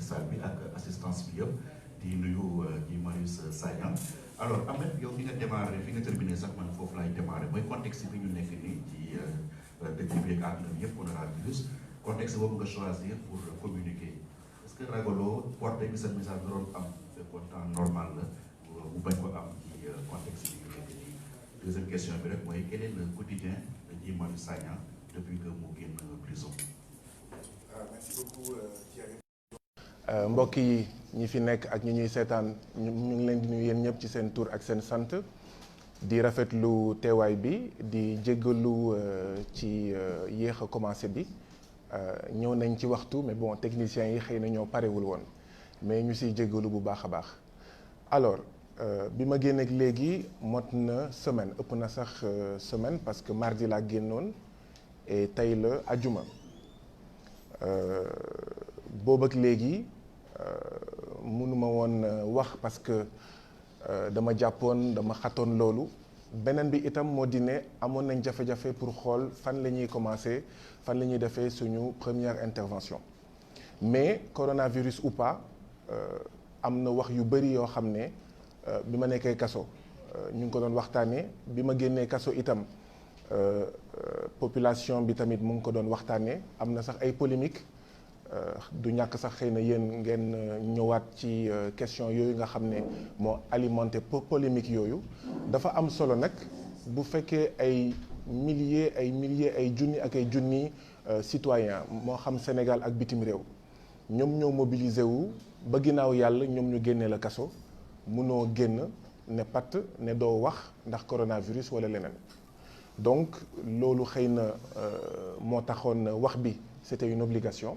salle bi ak assistance bi yëpp di nuyu di Marius Sagna. alors Ahmed yow fi nga démarré fi nga terminé sax man foofu laay démarré mooy contexte bi ñu nekk nii ci dëkk bi ak àdduna bi yëpp coronavirus contexte boobu nga choisir pour communiquer est-ce que ragaloo porté bi sa message da doon am fekkoon temps normal la bu bañ ko am ci contexte bi ñu nekk nii. deuxième question bi rek mooy quel est le quotidien de Guy Marius Sagna depuis que mu génn prison. merci beaucoup Thierry. mbokk yi ñi fi nekk ak ñi ñuy seetaan ñu ngi leen di nuyu yéen ñëpp ci seen tur ak seen sant di rafetlu teewaay bi di jéggalu ci yéex a commencé bi ñëw nañ ci waxtu mais bon techniciens yi xëy na ñoo parewul woon mais ñu siy jéggalu bu baax a baax. alors bi ma génneeg léegi mot na semaine ëpp na sax semaine parce que mardi laa génnoon et tey la ajuma boobu ak léegi. mënuma woon wax parce que dama jàppoon dama xatoon loolu beneen bi itam moo di ne amoon nañ jafe-jafe pour xool fan la ñuy commencer fan la ñuy defee suñu première intervention mais coronavirus ou pas am na wax yu bëri yoo xam ne bi ma nekkee kaso ñu ngi ko doon waxtaanee bi ma génnee kaso itam population bi tamit mu ngi ko doon waxtaanee am na sax ay polémique du ñàkk sax xëy na yéen ngeen ñëwaat ci question yooyu nga xam ne moo alimenté polémique yooyu dafa am solo nag bu fekkee ay milliers ay junni ak ay junni citoyens moo xam Sénégal ak bitim réew ñoom ñoo mobilisé wu ba ginnaaw yàlla ñoom ñu génnee la kaso munoo génn ne patt ne doo wax ndax coronavirus wala leneen donc loolu xëy na moo taxoon wax bi c'était une obligation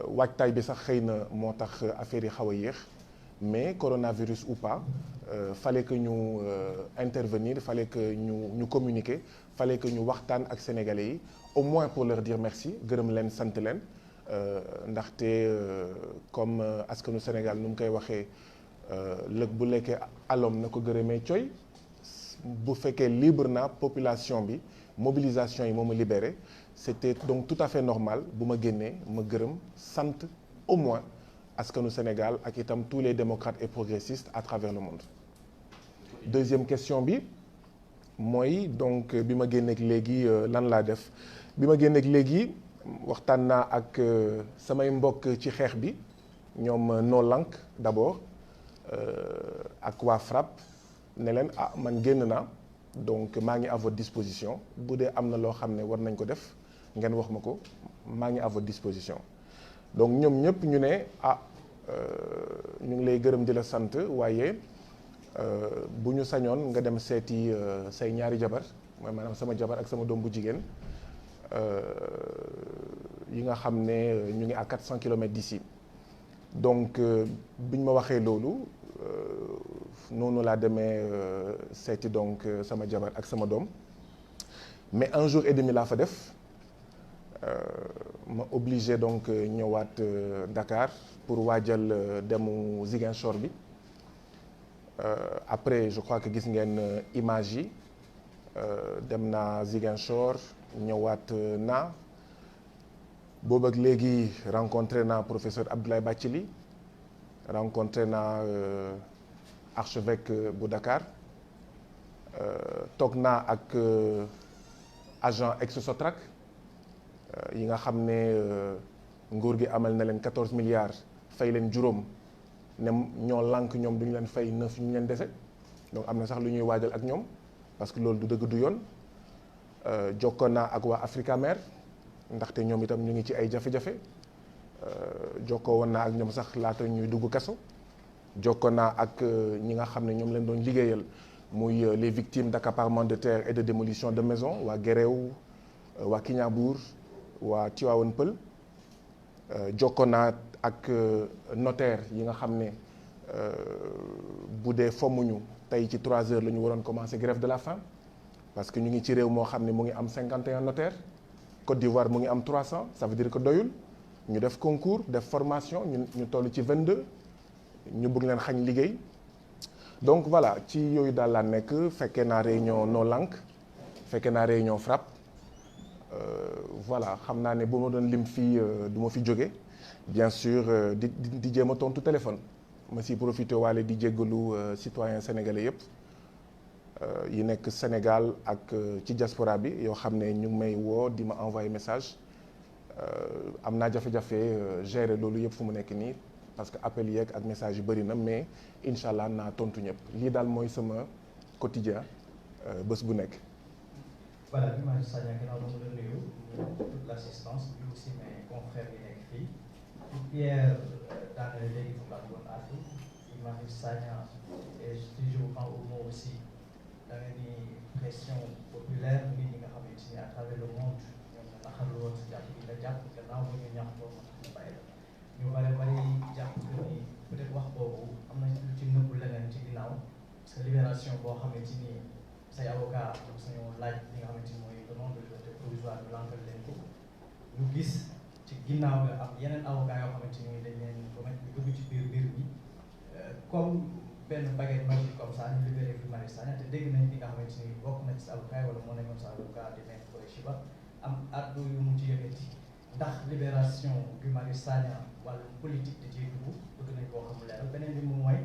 waajtaay bi sax xëy na moo tax affaire yi xaw a yéex mais coronavirus ou pas fallait que ñu intervenir fallait que ñu communiquer fallait que ñu waxtaan ak sénégalais yi au moins pour leur dire merci gërëm leen sant leen ndaxte comme askanu Sénégal nu mu koy waxee lëg bu lekkee alom na ko gërëmee coy bu fekkee libre na population bi mobilisation yi moo ma libéré c'était donc tout à fait normal bu ma génnee ma gërëm sant au moins askanu Sénégal ak itam tous les démocrates et progressistes à travers le monde. deuxième question bi mooy donc bi ma génneeg léegi lan laa def bi ma génneeg léegi waxtaan naa ak samay mbokk ci xeex bi ñoom No Lank d'abord ak waa FRAPP ne leen man génn naa donc maa ngi à votre disposition bu dee am na loo xam ne war nañ ko def ngeen wax ma ko maa ngi à votre disposition donc ñoom ñëpp ñu ne ñu ngi lay gërëm di la sant waaye bu ñu sañoon nga dem seeti say ñaari jabar mooy maanaam sama jabar ak sama doom bu jigéen yi nga xam ne ñu ngi à 400 kilomètres d'ici donc biñ ma waxee loolu noonu laa demee seeti donc sama jabar ak sama doom mais un jour et demi laa fa def ma obligé donc ñëwaat Dakar pour waajal demu Ziguinchor bi après je crois que gis ngeen image yi dem naa Ziguinchor ñëwaat naa boobu ak léegi rencontré naa professeur Abdoulaye Bathily rencontré naa archevêque bu Dakar toog naa ak agent ex-Sotrac yi nga xam ne nguur gi amal na leen 14 milliards fay leen juróom ne ñoo lànk ñoom duñu leen fay 9 ñu leen dese donc am na sax lu ñuy waajal ak ñoom parce que loolu du dëgg du yoon jokkoon naa ak waa Africamer ndaxte ñoom itam ñu ngi ci ay jafe-jafe jokkoo woon naa ak ñoom sax laata ñuy dugg kaso jokkoo naa ak ñi nga xam ne ñoom leen doon liggéeyal muy les victimes d'accaparement de terre et de démolition de maisons waa Guéréo waa Kignanbour waa Tivaouane Peulh jokkoo naa ak notaire yi nga xam ne bu dee fommuñu tey ci 3 heures la ñu waroon commencer grève de la faim parce que ñu ngi ci réew moo xam ne mu ngi am 51 notaires Côte d'Ivoire mu ngi am 300 ça veut dire que doyul ñu def concours def formation ñu toll ci 22 ñu bëgg leen xañ liggéey donc voilà ci yooyu daal laa nekk fekkee naa réunion No Lank fekkee naa réunion FRAPP voilà xam naa ne bu ma doon lim fii du ma fi jóge bien sûr di jéem a tontu téléphone ma si profité waale di jéggalu citoyen sénégalais yëpp yi nekk Sénégal ak ci diaspora bi yoo xam ne ñu ngi may woo di ma envoyé message am naa jafe-jafe gérer loolu yëpp fu mu nekk nii parce que appel yeeg ak message yu bëri na mais incha allah naa tontu ñëpp lii daal mooy sama quotidien bés bu nekk. voilà Guy Marius Sagna ginnaaw ba mu la nuyu toute l'assistance bi aussi mes confrères yi nekk fii Pierre daanaka léegi fu mu la doon àddu Guy Marius Sagna et je vous prends au mot aussi da nga ni pression populaire nit ñi nga xamante ni à travers le monde ñoom la naqarlu woon sa jàpp gi nga jàpp gannaaw ba ñu ñax boobu ñu bàyyi la ñu bari jàpp que ni peut-être wax boobu am nañ lu ci nëbbu leneen ci ginnaaw parce que libération boo xamante ni say avocat suñu laaj li nga xamante ni mooy demande de liberté provisoire bi lankal leen ko ñu gis ci ginnaaw nga am yeneen avocat yoo xamante ni dañ leen remettre ñu dugg ci biir mbir bi comme benn baguette magique comme ça ñu libéré Guy Marius Sagna te dégg nañ li nga xamante ni bokk na ci sa avocat wala moo nekkoon sa avocat di Maître Khoureychi Ba am addu yu mu ci yëkkati ndax libération Guy Marius Sagna wàllu politique da ciy dugg bëgg nañ koo xam leeral beneen bi moom mooy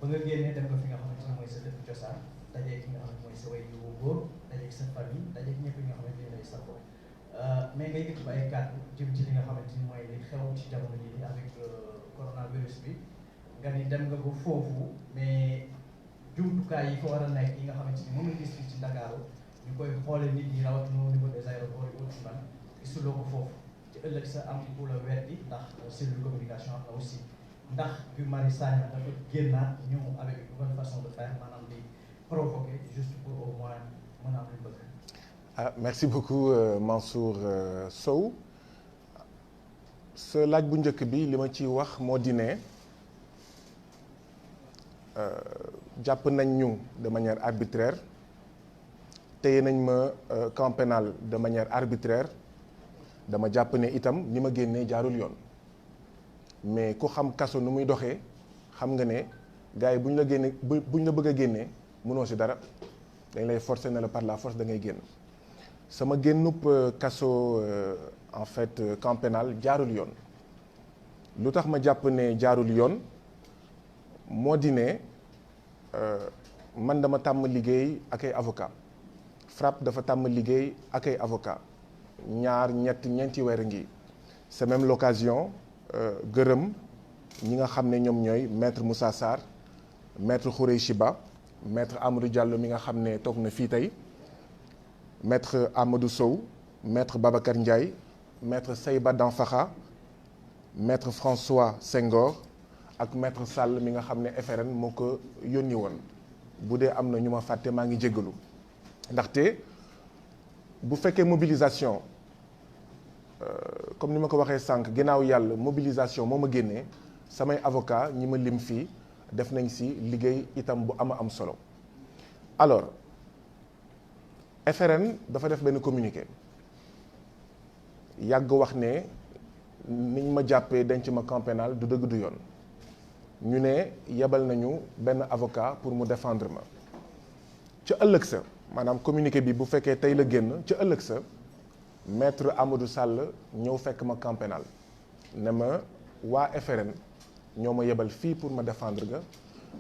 ba nga génnee dem nga fi nga xamante ni mooy sa dëkk cosaan dajee ki nga xam ne mooy sa way yu góor dajee sa famille dajee ñëpp ñi nga xamante ni lay saxoo mais ngay yëkkati ba ay kàddu jëm ci li nga xamante ni mooy li xew ci jamono ji avec coronavirus bi nga ni dem nga ko foofu mais jumtukaay yi fa war a nekk yi nga xamante ni moom la gis fii ci Ndakaaru ñu koy xoole nit ñi rawatina au niveau des aéroports yi autre man gisuloo ko foofu ci ëllëg sa am ku la weddi ndax cellule communication am na aussi ndax Guy Marius Sagna dafa génnaat ñëw avec une nouvelle façon de faire maanaam di provoquer juste pour au moins mën a am lu bëgg. ah merci beaucoup Mansour Sow sa laaj bu njëkk bi li ma ciy wax moo di ne jàpp nañ ñu de manière arbitraire téye nañ ma camp pénal de manière arbitraire dama jàpp ne itam ni ma génnee jaarul yoon mais ku xam kaso nu muy doxee xam nga ne gars yi bu ñu la génne bu ñu la bëgg a génnee mënoo si dara dañ lay forcer ne la par la force da ngay génn sama génnub kaso en fait camp pénal jaarul yoon lu tax ma jàpp ne jaarul yoon moo di ne man dama tàmm liggéey ak ay avocat FRAPP dafa tàmm liggéey ak ay avocat ñeenti weer ngi c'est même l'occasion gërëm ñi nga xam ne ñoom ñooy maître Moussa Sarr maître Khoureychi Ba maître Amadou Diallo mi nga xam ne toog na fii tey maître Amadou Sow maître Babacar Ndiaye maître Seyba Danfakha maître François Senghor ak maître Sall mi nga xam ne FRN moo ko yónni woon bu dee am na ñu ma fàtte maa ngi jéggalu ndaxte bu fekkee mobilisation comme ni ma ko waxee sànq ginnaaw yàlla mobilisation moo ma génnee samay avocat ñi ma lim fii def nañ si liggéey itam bu am solo alors FRN dafa def benn communiqué yàgg wax ne niñ ma jàppee denc ma camp pénal du dëgg du yoon ñu ne yebal nañu benn avocat pour mu défendre ma ca ëllëg sa maanaam communiqué bi bu fekkee tey la génn ca ëllëg sa maître Amadou Sall ñëw fekk ma camp pénal ne ma waa FRN ñoo ma yebal fii pour ma défendre nga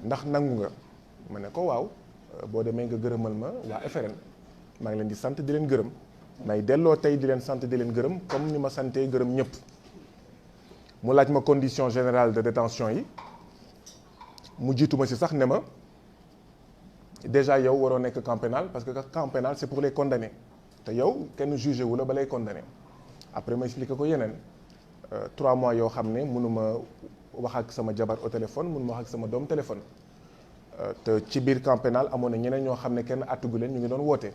ndax nangu nga ma ne ko waaw boo demee nga gërëmal ma waa FRN maa ngi leen di sant di leen gërëm may delloo tey di leen sant di leen gërëm comme ni ma santee gërëm ñëpp mu laaj ma condition générale de détention yi mu jiitu ma si sax ne ma déjà yow waroo nekk camp pénal parce que camp pénal c'est pour les condamnés te yow kenn jugé wu la ba lay condamné après ma expliqué ko yeneen 3 mois yoo xam ne mënuma wax ak sama jabar au téléphone mënuma wax ak sama doom téléphone te ci biir camp pénal amoon na ñeneen ñoo xam ne kenn àttugu leen ñu ngi doon woote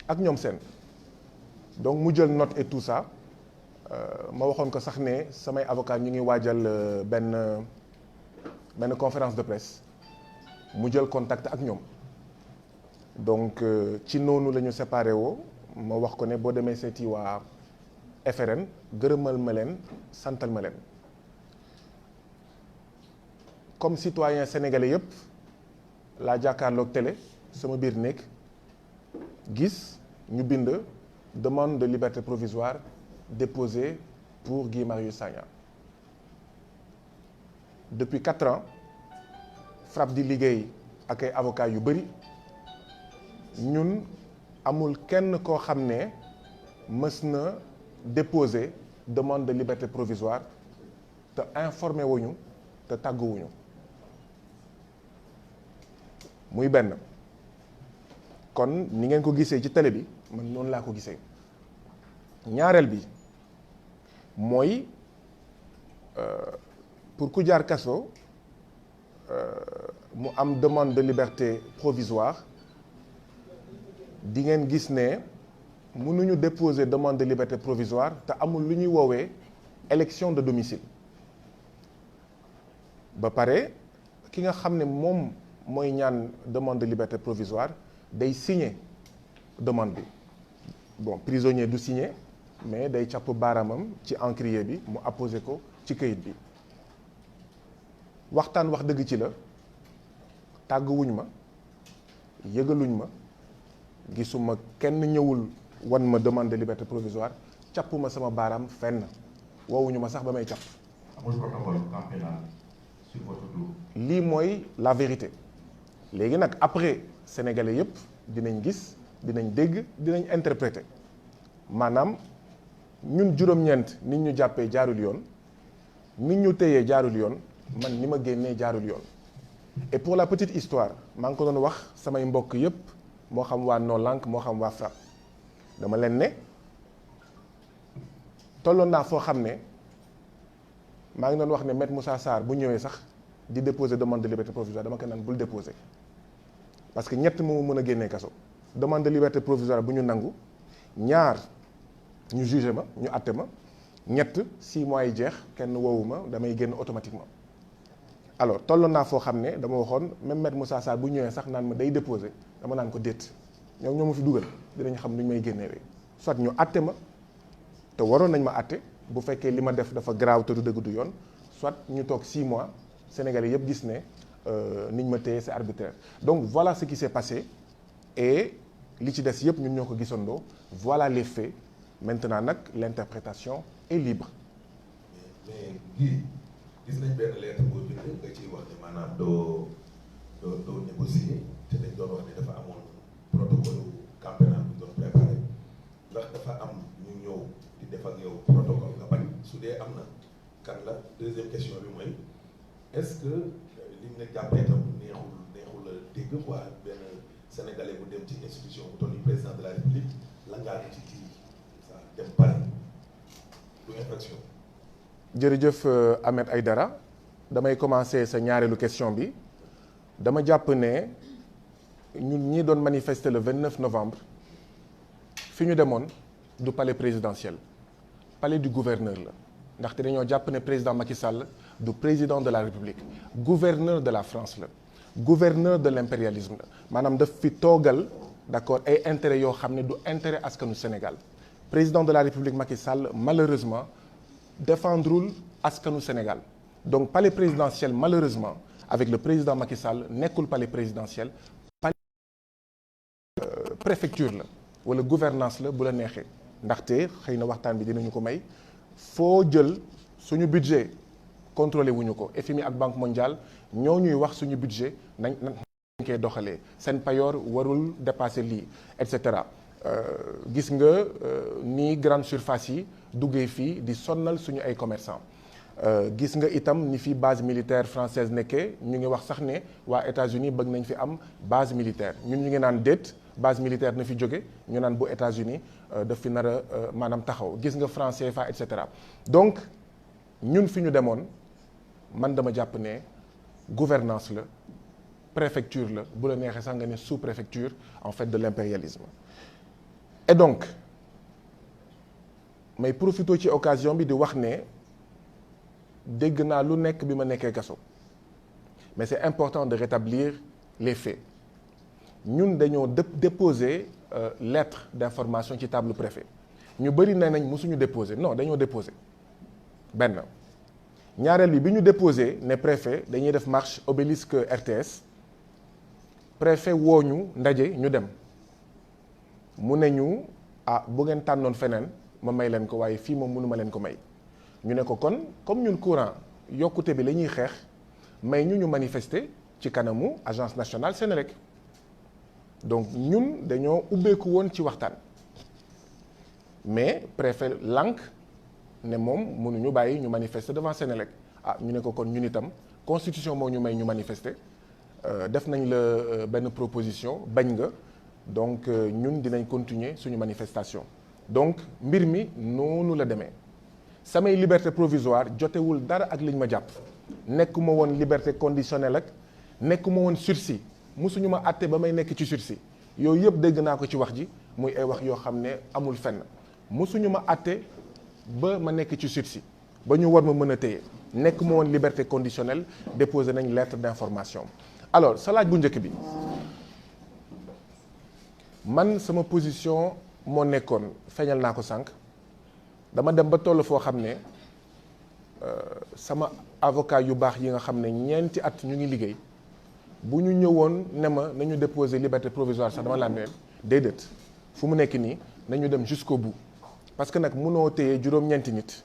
ak ñoom seen donc mu jël note et tout ça ma waxoon ko sax ne samay avocat ñu ngi waajal benn conférence de presse mu jël contact ak ñoom donc ci noonu la ñu séparé woo ma wax ko ne boo demee seeti waa FRN gërëmal ma leen santal ma leen comme citoyen sénégalais yëpp laa jàkkaarloog télé sama biir néeg gis ñu bind demande de liberté provisoire déposée pour Guy Marius Sagna depuis 4 ans FRAPP di liggéey ak ay avocats yu bëri ñun amul kenn koo xam ne mës na déposer demande de liberté provisoire te informé wuñu te tàgguwuñu muy benn. kon ni ngeen ko gisee ci télé bi man noonu laa ko gisee ñaareel bi mooy pour ku jaar kaso mu am demande de liberté provisoire di ngeen gis ne mënuñu déposer demande de liberté provisoire te amul lu ñuy woowee élection de domicile ba pare ki nga xam ne moom mooy ñaan demande de liberté provisoire day signer demande bi bon prisonnier du signer mais day càpp baaraamam ci encrier bi mu apposé ko ci kayit bi waxtaan wax dëgg ci la tàgguwuñ ma yëgaluñ ma gisuma kenn ñëwul wan ma demande de liberté provisoire càppuma sama baaraam fenn woowuñu ma sax ba may càpp. amul protocole camp pénal sur votre dos. lii mooy la vérité léegi nag après sénégalais yëpp dinañ gis dinañ dégg dinañ interpréter maanaam ñun juróom-ñeent nit ñu jàppee jaarul yoon nit ñu téyee jaarul yoon man ni ma génnee jaarul yoon et pour la petite histoire maa ngi ko doon wax samay mbokk yëpp moo xam waa No Lank moo xam waa FRAPP dama leen ne tolloon naa foo xam ne maa ngi doon wax ne Maître Moussa Sarr bu ñëwee sax di déposer demande de liberté provisoire dama ko naan bul déposer parce que ñett moo mën a génnee kaso demande de liberté provisoire bu ñu nangu ñaar ñu jugé ma ñu àtte ma ñett 6 mois yi jeex kenn woowu ma damay génn automatiquement alors tolloon naa foo xam ne dama waxoon même Maître Moussa Sarr bu ñëwee sax naan ma day déposer dama naan ko déet ñoom ñoo ma fi dugal dinañ xam nu ñu may génnewee soit ñu àtte ma te waroon nañ ma àtte bu fekkee li ma def dafa graaw te du dëgg du yoon soit ñu toog 6 mois Sénégalais yëpp gis ne niñ ma téye c'est arbitraire donc voilà ce qui s'est passé et li ci des yëpp ñun ñoo ko gisandoo voilà les faits maintenant nag l'interprétation est libre. mais gis nañ benn lettre boo bind nga ciy wax ne maanaam doo négocier te dañ doon wax ne dafa amoon protocole camp pénal bu ñu doon préparé ndax dafa am ñu ñëw di def ak yow protocole nga bañ su dee am na kan la deuxième question bi mooy est-ce que li nga jàppee tam neexul a dégg quoi benn sénégalais bu dem ci institution bu toll ni président de la république la ngaa ci kii ça dem pare du infraction. jërëjëf Ahmed Aïdara damay commencer sa ñaareelu question bi dama jàpp ne ñun ñi doon manifester le 29 novembre fi ñu demoon du palais présidentiel palais du gouverneur la ndaxte dañoo jàpp ne président Macky Sall du président de la République gouverneur de la France la gouverneur de l'impérialisme la maanaam daf fi toogal d'accord ay intérêts yoo xam ne du intérêt askanu Sénégal président de la République Macky Sall malheureusement défendrul askanu Sénégal donc palais présidentiel malheureusement avec le président Macky Sall nekkul palais présidentiel palais préfecture la wala gouvernance la bu la neexee ndaxte xëy na waxtaan bi dinañu ko may foo jël suñu budget contrôlé wuñu ko FMI ak Banque mondiale ñoo ñuy wax suñu budget nañ koy doxalee seen payoor warul dépasser lii et cetera gis nga ni grande surface yi duggee fii di sonnal suñu ay commerçants gis nga itam ni fi base militaire française nekkee ñu ngi wax sax ne waa États-Unis bëgg nañ fi am base militaire ñun ñu ngi naan déet base militaire na fi jóge ñu naan bu États-Unis daf fi nar a maanaam taxaw gis nga franc CFA et cetera donc ñun fi ñu demoon man dama jàpp ne gouvernance la préfecture la bu la neexee sax nga ne sous-préfecture en fait de l'impérialisme et donc may profité ci occasion bi di wax ne dégg naa lu nekk bi ma nekkee kaso mais c'est important de rétablir les faits ñun dañoo déposer lettre d'information ci table préfet ñu bëri nee nañ mosuñu déposer non dañoo déposer benn ñaareel bi ñu déposer ne préfet dañuy def marche obélisque RTS préfet woo ñu ndaje ñu dem mu ne ñu bu ngeen tànnoon feneen ma may leen ko waaye fii moom mënuma leen ko may ñu ne ko kon comme ñun courant yokkute bi la ñuy xeex may ñu manifester ci kanamu agence nationale Sénélec donc ñun dañoo ubbeeku woon ci waxtaan mais préfet lànk ne moom mënuñu bàyyi ñu manifester devant Sénélec ñu ne ko kon ñun itam constitution moo ñu may ñu manifester def nañ la benn proposition bañ nga donc ñun dinañ continuer suñu manifestation donc mbir mi noonu la demee samay liberté provisoire jotewul dara ak liñ ma jàpp nekkuma woon liberté conditionnelle ak nekkuma woon sursis musuñu ma àtte ba may nekk ci sursis yooyu yëpp dégg naa ko ci wax ji muy ay wax yoo xam ne amul fenn musuñu ma àtte ba ma nekk ci sursis ba ñu war ma mën a téye nekkuma woon liberté conditionnelle déposé nañ lettre d'information alors sa laaj bu njëkk bi man sama position moo nekkoon feeñal naa ko sànq dama dem ba toll foo xam ne sama avocat yu baax yi nga xam ne ñeenti at ñu ngi liggéey bu ñu ñëwoon ne ma nañu déposer liberté provisoire sax dama laan leen déedéet fu mu nekk nii nañu dem jusqu'au bout parce que nag mënoo téye juróom-ñeenti nit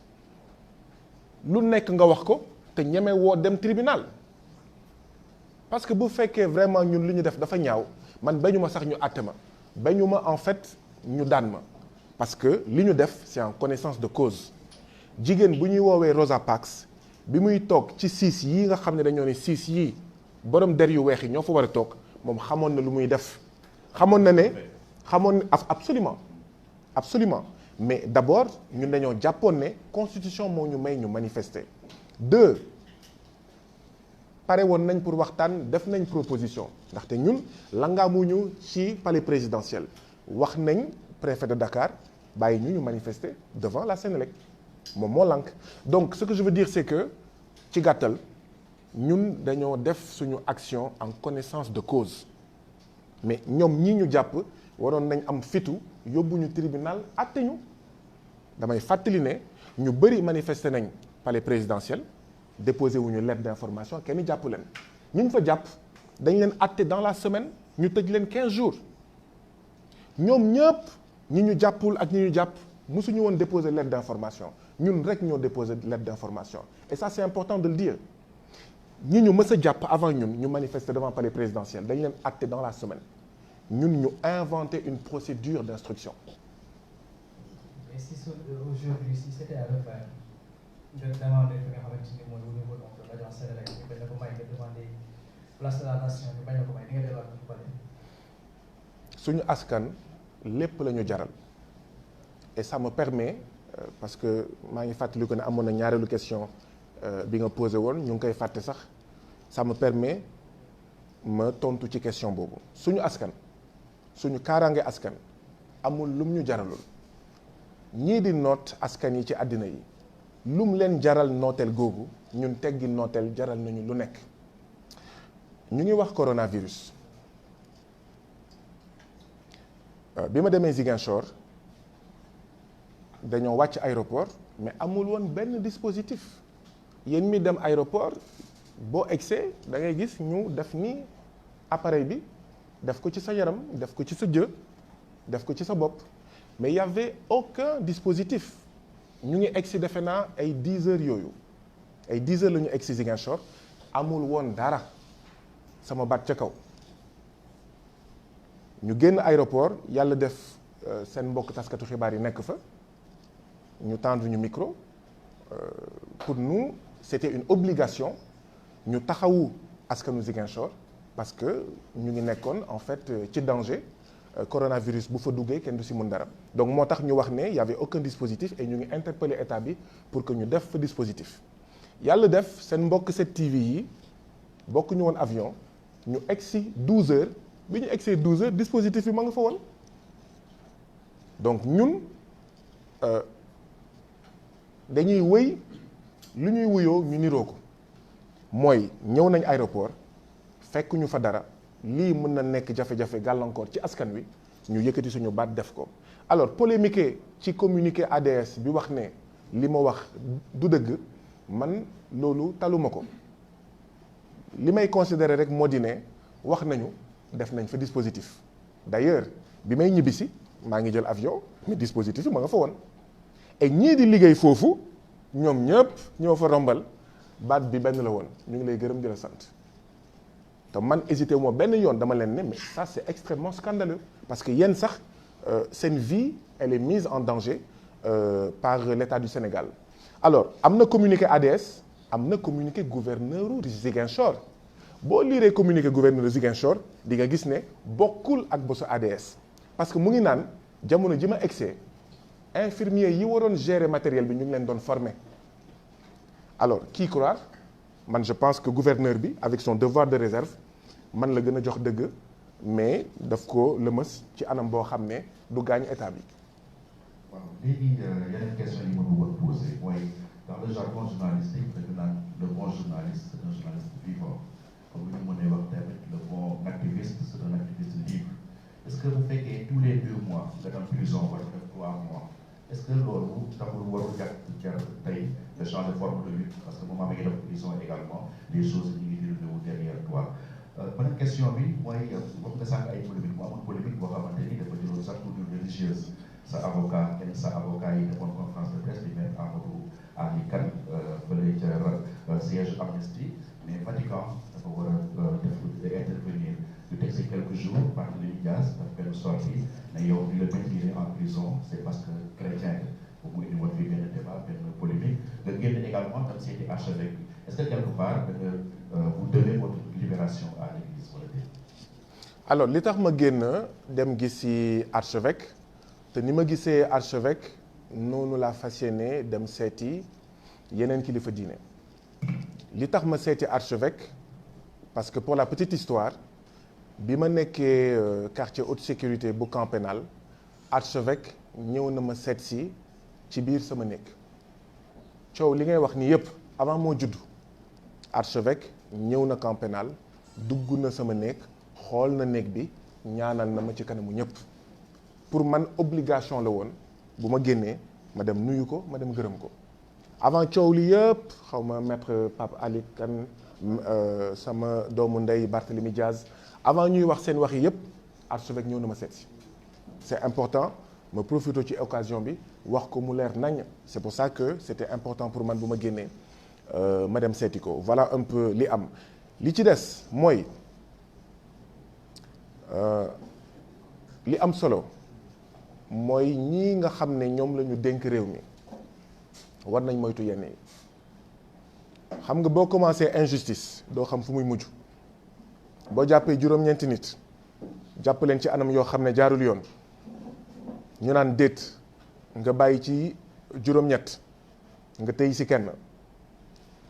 lu nekk nga wax ko te ñeme woo dem tribunal parce que bu fekkee vraiment ñun li ñu def dafa ñaaw man bañu ma sax ñu àtte ma bañu ma en fait ñu daan ma parce que li ñu def c'est en connaissance de cause jigéen bu ñuy woowee Rosa Parks bi muy toog ci siis yii nga xam ne dañoo ne siis yii borom der yu weex yi ñoo fa war a toog moom xamoon na lu muy def xamoon na ne absolument mais d'abord ñun dañoo jàppoon ne constitution moo ñu may ñu manifester 2 pare woon nañ pour waxtaan def nañ proposition ndaxte ñun langaamuñu ci palais présidentiel wax nañ préfet de Dakar bàyyi ñu manifester devant la Sénélec moom moo lànk donc ce que je veux dire c'est que ci gàttal ñun dañoo def suñu action en connaissance de cause mais ñoom ñi ñu jàpp waroon nañ am fitu yóbbu ñu tribunal àtte ñu damay fàttali ne ñu bëri manifester nañ palais présidentiel déposé wuñu lettre d'information kenn jàpp leen ñu fa jàpp dañ leen àtte dans la semaine ñu tëj leen 15 jours ñoom ñëpp ñi ñu jàppul ak ñi ñu jàpp musuñu woon déposer lettre d'information ñun rek ñoo déposer lettre d'information et ça c'est important de le dire ñi ñu mës a jàpp avant ñun ñu manifester devant palais présidentiel dañ leen àtte dans la semaine ñun ñu inventer une procédure d'instruction. Mais si aujourd'hui si c'était à refaire nga demander fi nga xamante ni mooy au niveau donc de l'agence Sénélec ñu bañ a ko may nga demander place de la nation ñu bañ a ko may ni nga delluwaat ko palais. suñu askan lépp la ñu jaral et ça me permet parce que maa ngi fàttali ko ne amoon na ñaareelu question bi nga posé woon ñu ngi koy fàtte sax ça me permet ma tontu ci question boobu suñu askan suñu kaaraange askan amul lum ñu jaralul ñii di noot askan yi ci àddina yi lum leen jaral nooteel googu ñun teggi nooteel jaral nañu lu nekk ñu ngi wax coronavirus bi ma demee Ziguinchor dañoo wàcc aéroport mais amul woon benn dispositif yéen mi dem aéroport boo egsee da ngay gis ñu def ni appareil bi def ko ci sa yaram def ko ci sa jë def ko ci sa bopp mais il y avait aucun dispositif ñu ngi egsi defe naa ay 10 heures yooyu ay 10 heures la ñu egsi Ziguinchor amul woon dara sama baat ca kaw ñu génn aéroport yàlla def seen mbokk taskatu xibaar yi nekk fa ñu tendre ñu micro pour nous c'était une obligation ñu taxawu askanu Ziguinchor parce que ñu ngi nekkoon en fait ci danger coronavirus bu fa duggee kenn du si mun dara donc moo tax ñu wax ne y avait aucun dispositif et ñu ngi interpeller état bi pour que ñu def fa dispositif yàlla def seen mbokk 7TV yi bokk ñu woon avion ñu egsi 12 heures bi ñu egsee 12 heures dispositif bi ma nga fa woon donc ñun dañuy wëy lu ñuy wuyoo ñu niroo ko mooy ñëw nañ aéroport fekk ñu fa dara lii mën na nekk jafe-jafe gàllankoor ci askan wi ñu yëkkati suñu baat def ko alors polémiquer ci communiqué ADS bi wax ne li ma wax du dëgg man loolu taluma ko li may considérer rek moo di ne wax nañu def nañ fa dispositif d'ailleurs bi may ñibbisi maa ngi jël avion mais dispositif yi ma nga fa woon et ñii di liggéey foofu ñoom ñëpp ñoo fa rombal baat bi benn la woon ñu ngi lay gërëm di la sant te man hésité wu ma benn yoon dama leen ne mais ça c'est extrêmement scandaleux parce que yéen sax seen vie elle est mise en danger par l'État du Sénégal alors am na communiqué ADS am na communiqué gouverneur u Ziguinchor boo liiree communiqué gouverneur Ziguinchor di nga gis ne bokkul ak bosu ADS parce que mu ngi naan jamono ji ma egsee infirmier yi waroon gérer matériel bi ñu ngi leen doon former alors qui croire man je pense que gouverneur bi avec son devoir de réserve man la gën a jox dëgg mais daf ko lëmës ci anam boo xam ne du gaañ état bi. waaw léegi yeneen question yi ma bëggoon poser mooy dans le jargon journalistique dañu naan le bon journaliste c'est un journaliste vivant comme ni ñu mënee wax tamit le bon activiste c'est un activiste libre est-ce que bu fekkee tous les 2 mois nga dem prison wala def 3 mois est-ce que loolu taxul warul jar tey de changer de forme de lutte parce que moment bi nga def prison également les choses ñu ngi déroulé wu derrière toi. Beneen question bi mooy wax nga sànq ay polémique mu amoon polémique boo xamante ni dafa jëloon sax tournure religieuse sa avocat yi defoon conférence de presse bi même Amadou Ali Kane fële ca siège Amnesty mais Vatican dafa war a def intervenir ñu teg si quelques jours Barthélémy Dias daf benn sortie ne yow di la maintenir en prison c'est parce que chrétien bu mu indi woon fii benn débat benn polémique nga génn également tam seeti archevêque bi est-ce que quelque part da nga vous devez votre libération à l'église wala déet. alors li tax ma génn dem gisi archevêque te ni ma gisee archevêque noonu laa fas yéene dem seeti yeneen kilifa diine li tax ma seeti archevêque parce que pour la petite histoire bi ma nekkee quartier haute sécurité bu camp pénal archevêque ñëw na ma seet si ci biir sama nekk coow li ngay wax ni yépp avant moo juddu archevêque ñëw na camp pénal dugg na sama néeg xool na néeg bi ñaanal na ma ci kanamu ñëpp pour man obligation la woon bu ma génnee ma dem nuyu ko ma dem gërëm ko avant coow li yëpp xaw ma maître Pape Ali Kane sama doomu ndey Barthélémy Diaz avant ñuy wax seen wax yi yëpp archevêque ñëw na ma seet si c'est important ma profité ci occasion bi wax ko mu leer nañ c'est pour ça que c'était important pour man bu ma génnee ma dem seeti ko voilà un peu li am li ci des mooy li am solo mooy ñii nga xam ne ñoom la ñu dénk réew mi war nañ moytu yenn yi xam nga boo commencé injustice doo xam fu muy mujj boo jàppee juróom-ñeenti nit jàpp leen ci anam yoo xam ne jaarul yoon ñu naan déet nga bàyyi ci juróom-ñett nga tey ci kenn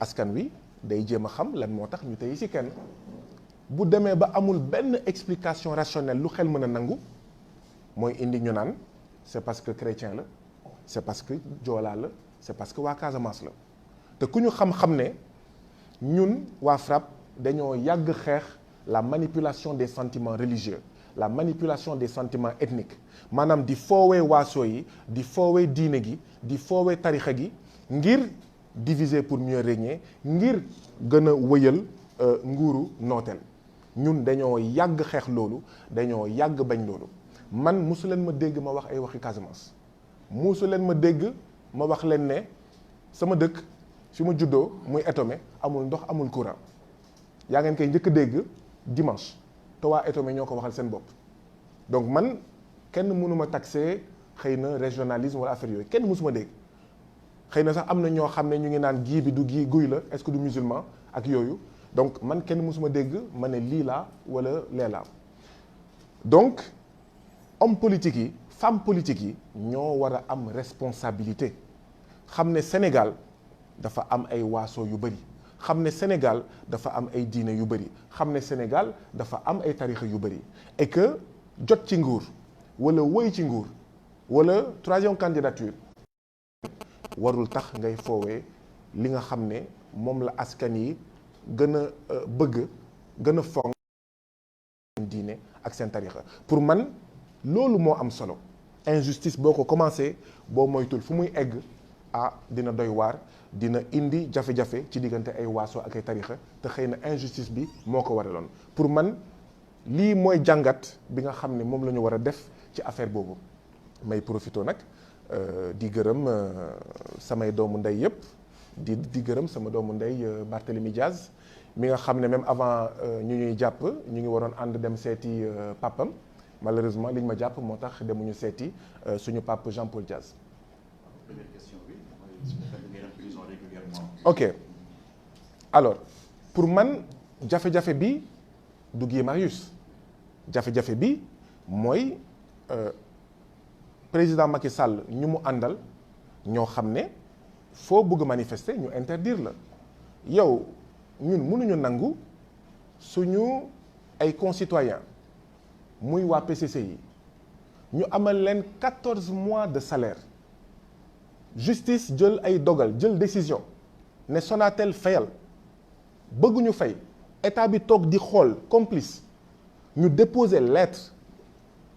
askan wi day jéem a xam lan moo tax ñu tey ci kenn bu demee ba amul benn explication rationnelle lu xel mën a nangu mooy indi ñu naan c'est parce que chrétien la c'est parce que joolaa la c'est parce que waa Casamance la te ku ñu xam-xam ne ñun waa FRAPP dañoo yàgg xeex la manipulation des sentiments religieux la manipulation des sentiments ethniques maanaam di foowee waaso yi di foowee diine gi di foowee tarixa gi ngir diviser pour mieux régner ngir gën a wëyal nguuru nooteel ñun dañoo yàgg xeex loolu dañoo yàgg bañ loolu man musu leen ma dégg ma wax ay waxi Casamance musu leen ma dégg ma wax leen ne sama dëkk fi ma juddoo muy Etomé amul ndox amul courant yaa ngeen koy njëkk a dégg dimanche te waa Etomé ñoo ko waxal seen bopp donc man kenn mënuma taxé xëy na régionalisme wala affaire yooyu kenn mësuma dégg xëy na sax am na ñoo xam ne ñu ngi naan gii bi du gii guy la est-ce que du musulman ak yooyu donc man kenn mësuma dégg ma ne lii laa wala lee laa donc homme politique yi femme politique yi ñoo war a am responsabilité xam ne Sénégal dafa am ay waaso yu bëri xam ne Sénégal dafa am ay diine yu bëri xam ne Sénégal dafa am ay tarixa yu bëri et que jot ci nguur wala woy ci nguur wala troisième candidature warul tax ngay foowee li nga xam ne moom la askan yi gën a bëgg gën a fonk seen diine ak seen tarixa pour man loolu moo am solo injustice boo ko commencé boo moytul fu muy egg dina doy waar dina indi jafe-jafe ci diggante ay waaso ak ay tarixa te xëy na injustice bi moo ko waraloon pour man lii mooy jàngat bi nga xam ne moom la ñu war a def ci affaire boobu may profité nag di gërëm samay doomu ndey yëpp di gërëm sama doomu ndey Barthélémy Diaz mi nga xam ne même avant ñu ñuy jàpp ñu ngi waroon ànd dem seeti papam malheureusement liñ ma jàpp moo tax demuñu seeti suñu pape Jean-Paul Diaz. Première question bi mooy su fekkee ngeen dem prison régulièrement. ok alors pour man jafe-jafe bi du Guy Marius jafe-jafe bi mooy président Macky Sall ñu mu àndal ñoo xam ne foo bëgg manifester ñu interdire la yow ñun mënuñu nangu suñu ay concitoyens muy waa PCC yi ñu amal leen 14 mois de salaire justice jël ay dogal jël décision ne Sonatel fayal bëgguñu fay état bi toog di xool complice ñu déposer lettre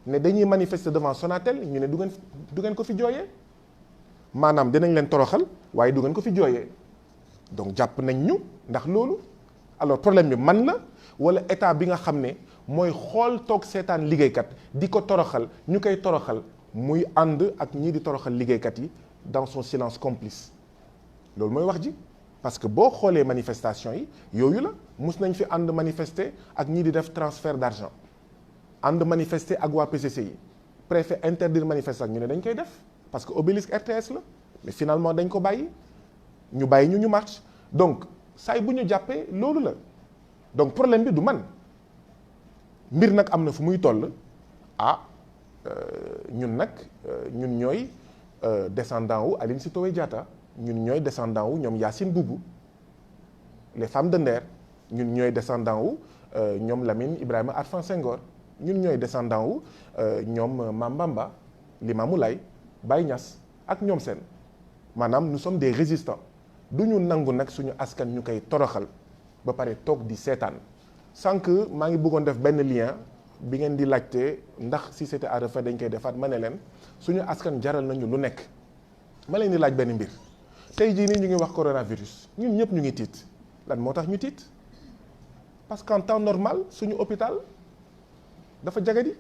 ne dañuy manifester devant Sonatel ñu ne du ngeen ko fi jooyee maanaam dinañ leen toroxal waaye du ngeen ko fi jooyee donc jàpp nañ ñu ndax loolu alors problème bi man la wala état bi nga xam ne mooy xool toog seetaan liggéeykat di ko toroxal ñu koy toroxal muy ànd ak ñii di toroxal liggéeykat yi dans son silence complice loolu mooy wax ji parce que boo xoolee manifestation yi yooyu la mus nañ fi ànd manifester ak ñii di def transfert d'argent ànd manifester ak waa PCC yi préfet interdire manifester ak ñu ne dañ koy def parce que obélisque RTS la mais finalement dañ ko bàyyi ñu marche donc saay bu ñu jàppee loolu la donc problème bi du man mbir nag am na fu muy toll ñun nag ñun ñooy descendant wu Aline Sitoé Diatta ñun ñooy descendant wu ñoom Yacine Boubou les femmes de Nder ñun ñooy descendant wu ñoom Lamine Ibrahima Arfan Senghor ñun ñooy descendant wu ñoom Mame Bamba Limamou Laye Baye Niass ak ñoom seen maanaam nous sommes des résistants du ñu nangu nag suñu askan ñu koy toroxal ba pare toog di seetaan sànq maa ngi bëggoon def benn lien bi ngeen di laajte ndax si c'était à refaire dañ koy defaat ma ne leen suñu askan jaral nañu lu nekk ma leen di laaj benn mbir tey jii nii ñu ngi wax coronavirus ñun ñëpp ñu ngi tiit lan moo tax ñu tiit parce qu'en temps normal suñu hôpital dafa jagadi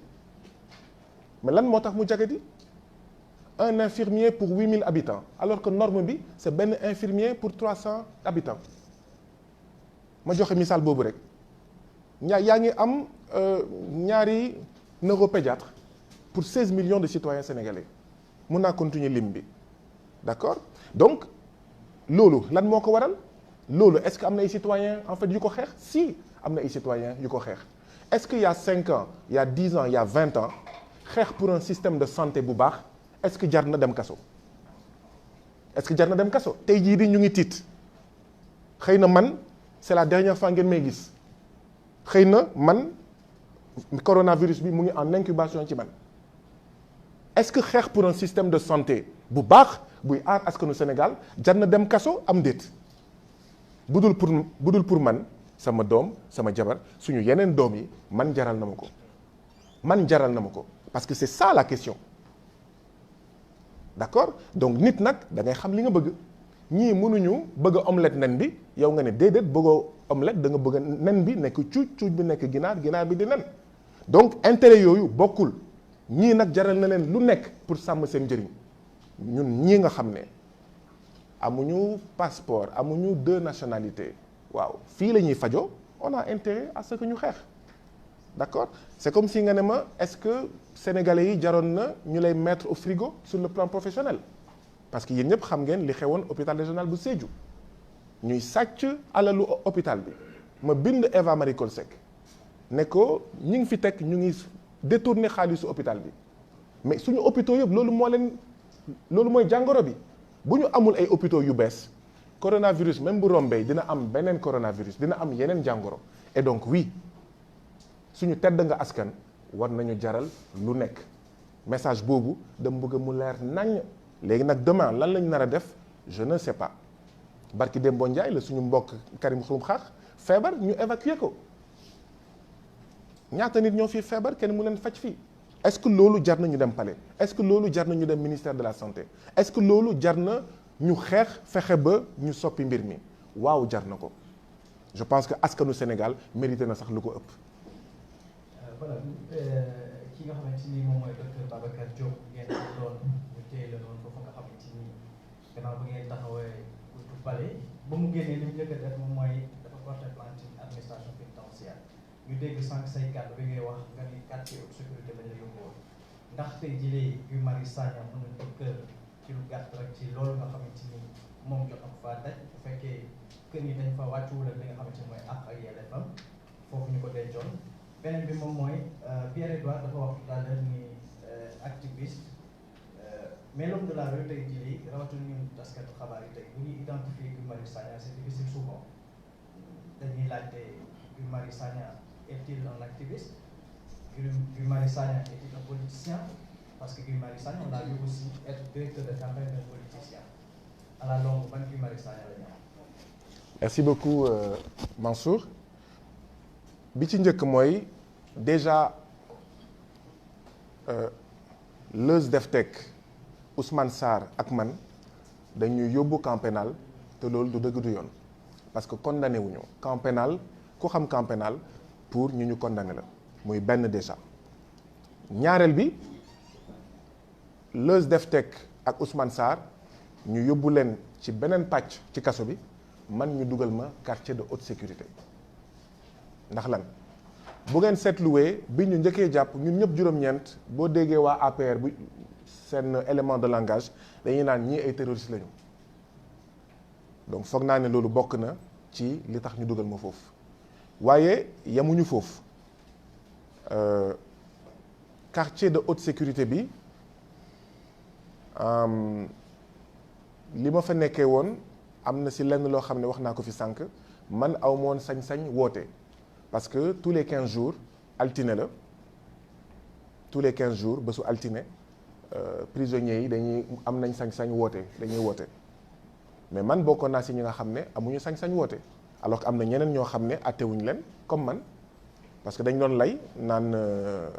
mais lan moo tax mu jagadi un infirmier pour 8000 habitants alors que norme bi c'est benn infirmier pour 300 habitants ma joxe misaal boobu rek yaa ngi am ñaari neuropédiatre pour 16 millions de citoyens sénégalais mun naa continuer lim bi d'accord donc loolu lan moo ko waral loolu est-ce que am na ay citoyens en fait yu ko xeex si am na ay citoyens yu ko xeex est-ce que il y a 5 ans il y a 10 ans il y a 20 ans xeex pour un système de santé bu baax est-ce que jar na dem kaso est-ce que jar na dem kaso tey jii di ñu ngi tiit xëy na man c'est la dernière fois ngeen may gis xëy na man coronavirus bi mu ngi en incubation ci man est-ce que xeex pour un système de santé bu baax buy aar askanu Sénégal jar na dem kaso am déet budul pour man sama doom sama jabar suñu yeneen doom yi man jaral na ma ko parce que c'est ça la question d'accord donc nit nag da ngay xam li nga bëgg ñii mënuñu bëgg a omelette nen bi yow nga ne déedéet bëggoo omelette da nga bëgg nen bi nekk cuuc bi nekk ginaar bi di nen donc intérêt yooyu bokkul ñii nag jaral na leen lu nekk pour sàmm seen njëriñ ñun ñii nga xam ne amuñu passeport amuñu 2 nationalités waaw fii la ñuy fajoo on a intérêt à ce que ñu xeex d'accord c'est comme si nga ne ma est-ce que sénégalais yi jaroon na ñu lay mettre au frigo sur le plan professionnel parce que yéen ñëpp xam ngeen li xewoon hôpital régional bu Sédhiou ñuy sàcc alalu hôpital bi ma bind Eva Marie Coll Seck ne ko ñi ngi fi teg ñu ngi détourner xaalisu hôpital bi mais suñu hôpitaux yëpp loolu mooy jàngoro bi bu ñu amul ay hôpitaux yu bees coronavirus même bu rombee dina am beneen coronavirus dina am yeneen jàngoro et donc oui suñu tedd nga askan war nañu jaral lu nekk message boobu dama bëgg mu leer nañ léegi nag demain lan lañ nar a def je ne sais pas barki Dembo Ndiaye la suñu mbokk Karim Xrum Xax feebar ñu évacuer ko ñaata nit ñoo fi feebar kenn mu leen faj fii est-ce que loolu jar na ñu dem palais est-ce que loolu jar na ñu dem ministère de la santé est-ce que loolu jar na ñu xeex fexe ba ñu soppi mbir mi waaw jar na ko je pense que askanu Sénégal mérité na sax lu ko ëpp. Voilà ki nga xamante ni moom mooy docteur Babacar Diop ngeen doon ñu téye la noonu foofu nga xamante ni gannaaw bi ngeen taxawee buntu bale ba mu génnee li mu njëkk a def moom mooy dafa porter plainte administration pénitentiaire ñu dégg sànq say kàddu bi ngay wax nga ni quartier haute sécurité lañ la yóbbuwoon ndax tey jii Guy Marius Sagna mën nañ ko kër ci lu gàtt rek ci loolu nga xamante ni moom jot na ko faa daj bu fekkee kër yi dañ fa wàccuwul ak li nga xamante ni mooy àq ak yelleefam foofu ñu ko dencoon beneen bi moom mooy Pierre Edouard dafa wax tout à l'heure ni activiste mais l'homme de la rue tey jii rawatina ñun taskatu xabaar yi tey bu ñuy identifier Guy Marius Sagna c'est difficile souvent dañuy laajte Guy Marius Sagna est-il un activiste? Guy Marius Sagna est-il un politicien? Parce que Guy Marius Sagna on l'a vu aussi être directeur de campagne d'un politicien à la longue ban Guy Marius Sagna la ñu am. Merci beaucoup Mansour bi ci njëkk mooy déjà Leuz Deftec Ousmane Sarr ak man dañuy yóbbu camp pénal te loolu du dëgg du yoon parce que condamné wuñu camp pénal ku xam camp pénal pour ñu condamné la muy benn déjà ñaareel bi Leuz Deftec ak Ousmane Sarr ñu yóbbu leen ci beneen pàcc ci kaso bi man ñu dugal ma quartier de haute sécurité ndax lan bu ngeen seetluwee bi ñu njëkkee jàpp ñun ñëpp juróom-ñeent boo déggee waa APR bu seen élément de langage dañuy naan ñii ay terroristes lañu donc foog naa ne loolu bokk na ci li tax ñu dugal ma foofu waaye yemuñu foofu quartier de haute sécurité bi li ma fa nekkee woon am na si lenn loo xam ne wax naa ko fi sànq man aw ma woon sañ-sañ woote parce que tous les 15 jours altine la tous les 15 jours bésu altine prisonniers yi dañuy am nañ sañ-sañ woote dañuy woote mais man bokkoon naa si ñi nga xam ne amuñu sañ-sañ woote alors que am na ñeneen ñoo xam ne attewuñu leen comme man parce que dañ doon lay naan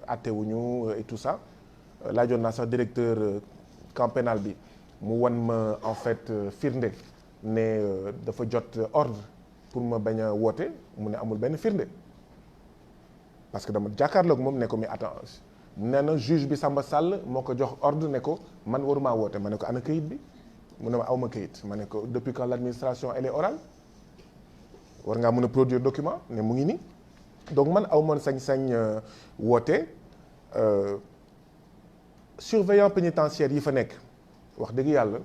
attewuñu et tout ça laajoon naa sax directeur camp pénal bi mu wan ma en fait firnde ne dafa jot ordre pour ma bañ a woote mu ne amul benn firnde parce que dama jàkkaarloog moom ne ko mais attends nee na juge bi Samba Sall moo ko jox ordre ne ko man waruma woote ma ne ko ana këyit bi mu ne ma awma këyit ma ne ko depuis quand l'administration elle est orale war ngaa mën a produire document ne mu ngi nii donc man aw moon sañ-sañ woote surveillant pénitentiaire yi fa nekk wax dëgg yàlla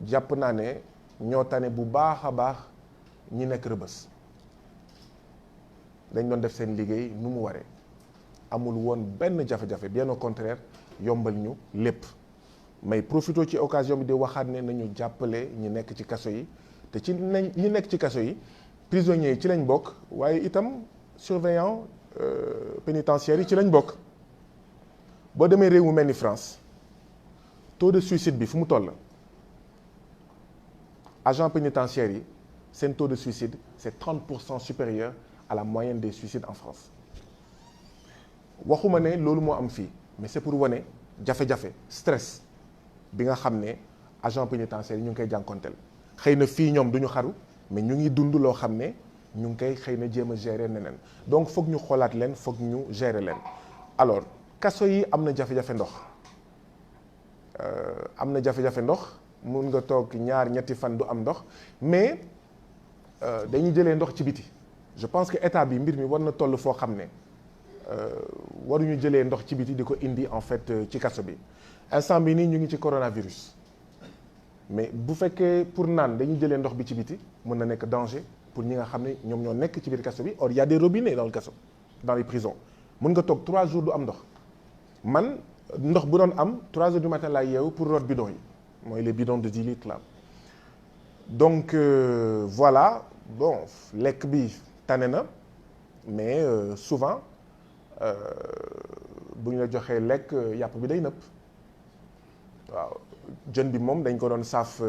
jàpp naa ne ñoo tane bu baax a baax ñi nekk Rëbës dañ doon def seen liggéey nu mu waree amul woon benn jafe-jafe bien au contraire yombal ñu lépp may profité ci occasion bi di waxaat ne nañu jàppale ñi nekk ci kaso yi te ci ñi nekk ci kaso yi prisonniers yi ci lañ bokk waaye itam surveillant pénitentiaire yi ci lañ bokk boo demee réew mu mel ni France taux de suicide bi fu mu toll agent pénitentiaire yi seen taux de suicide c'est 30% supérieur à la moyenne des suicides en France waxuma ne loolu moo am fii mais c'est pour wane jafe-jafe stress bi nga xam ne agent pénitentiaire yi ñu ngi koy jànkonteel xëy na fii ñoom duñu xaru mais ñu ngi dund loo xam ne ñu ngi koy xëy na jéem a gérer neneen donc foog ñu xoolaat leen foog ñu gérer leen alors kaso yi am na jafe-jafe ndox mun nga toog ñetti fan du am ndox mais dañuy jëlee ndox ci biti je pense que état bi mbir mi war na toll foo xam ne waruñu jëlee ndox ci biti di ko indi en fait ci kaso bi instant bi nii ñu ngi ci coronavirus mais bu fekkee pour naan dañuy jëlee ndox bi ci biti mën na nekk danger pour ñi nga xam ne ñoom ñoo nekk ci biir kaso bi or il y a des robinets dans le kaso dans les prisons mën nga toog 3 jours du am ndox man ndox bu doon am 3 heures du matin laay yeewu pour root bidon yi mooy les bidons de 10 litres là donc voilà bon lekk bi tane na mais souvent bu ñu la joxee lekk yàpp bi day nëpp waaw jën bi moom dañ ko doon saaf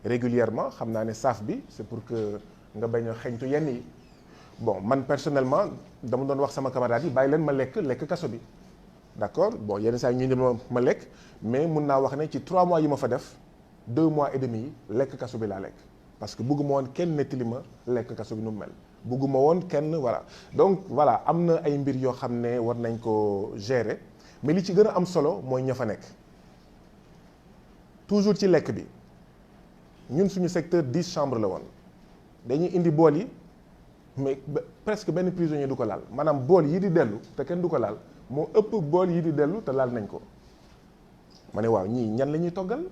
régulièrement xam naa ne saaf bi c'est pour que nga bañ a xeeñtu yenn yi bon man personnellement dama doon wax sama camarade yi bàyyi leen ma lekk kaso bi d'accord bon yenn saa yi ñu ne ma lekk mais mun naa wax ne ci 3 mois yi ma fa def 2 mois et demi yi lekk kaso bi laa lekk parce que bëgguma woon kenn nettali ma lekk kaso bi nu mu mel bëgguma woon kenn voilà donc voilà am na ay mbir yoo xam ne war nañ ko gérer mais li ci gën a am solo mooy ña fa nekk toujours ci lekk bi ñun suñu secteur 10 chambres la woon dañuy indi bool yi mais presque benn prisonnier du ko laal maanaam bool yi di dellu te kenn du ko laal moo ëpp bool yi di dellu te laal nañ ko ma ne waaw ñii ñan la ñuy toggal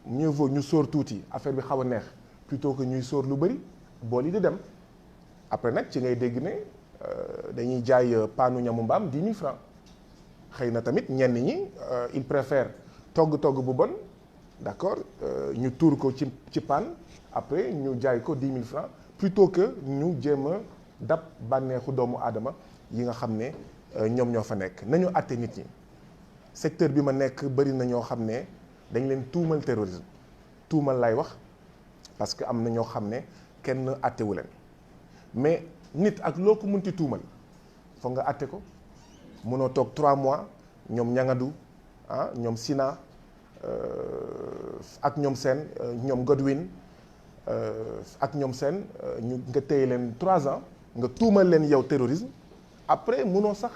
mieux vaut ñu sóor tuuti affaire bi xaw a neex plutôt que ñuy sóor lu bëri bool yi di dem après nag ci ngay dégg ne dañuy jaay paanu ñamu mbaam 10 000 francs xëy na tamit ñenn ñi ils préfèrent togg bu bon d'accord ñu tuur ko ci paan après ñu jaay ko 10 000 francs plutôt que ñu jéem a dab bànneexu doomu aadama yi nga xam ne ñoom ñoo fa nekk nañu àtte nit ñi secteur bi ma nekk bëri na ñoo xam ne dañ leen tuumal terrorisme tuumal lay wax parce que am na ñoo xam ne kenn àttewu leen mais nit ak loo ko munti tuumal foog nga àtte ko mënoo toog 3 mois ñoom ñangadu ñoom Sina ak ñoom seen ñoom Godwin ak ñoom seen ñu nga téye leen 3 ans nga tuumal leen yow terrorisme après mënoo sax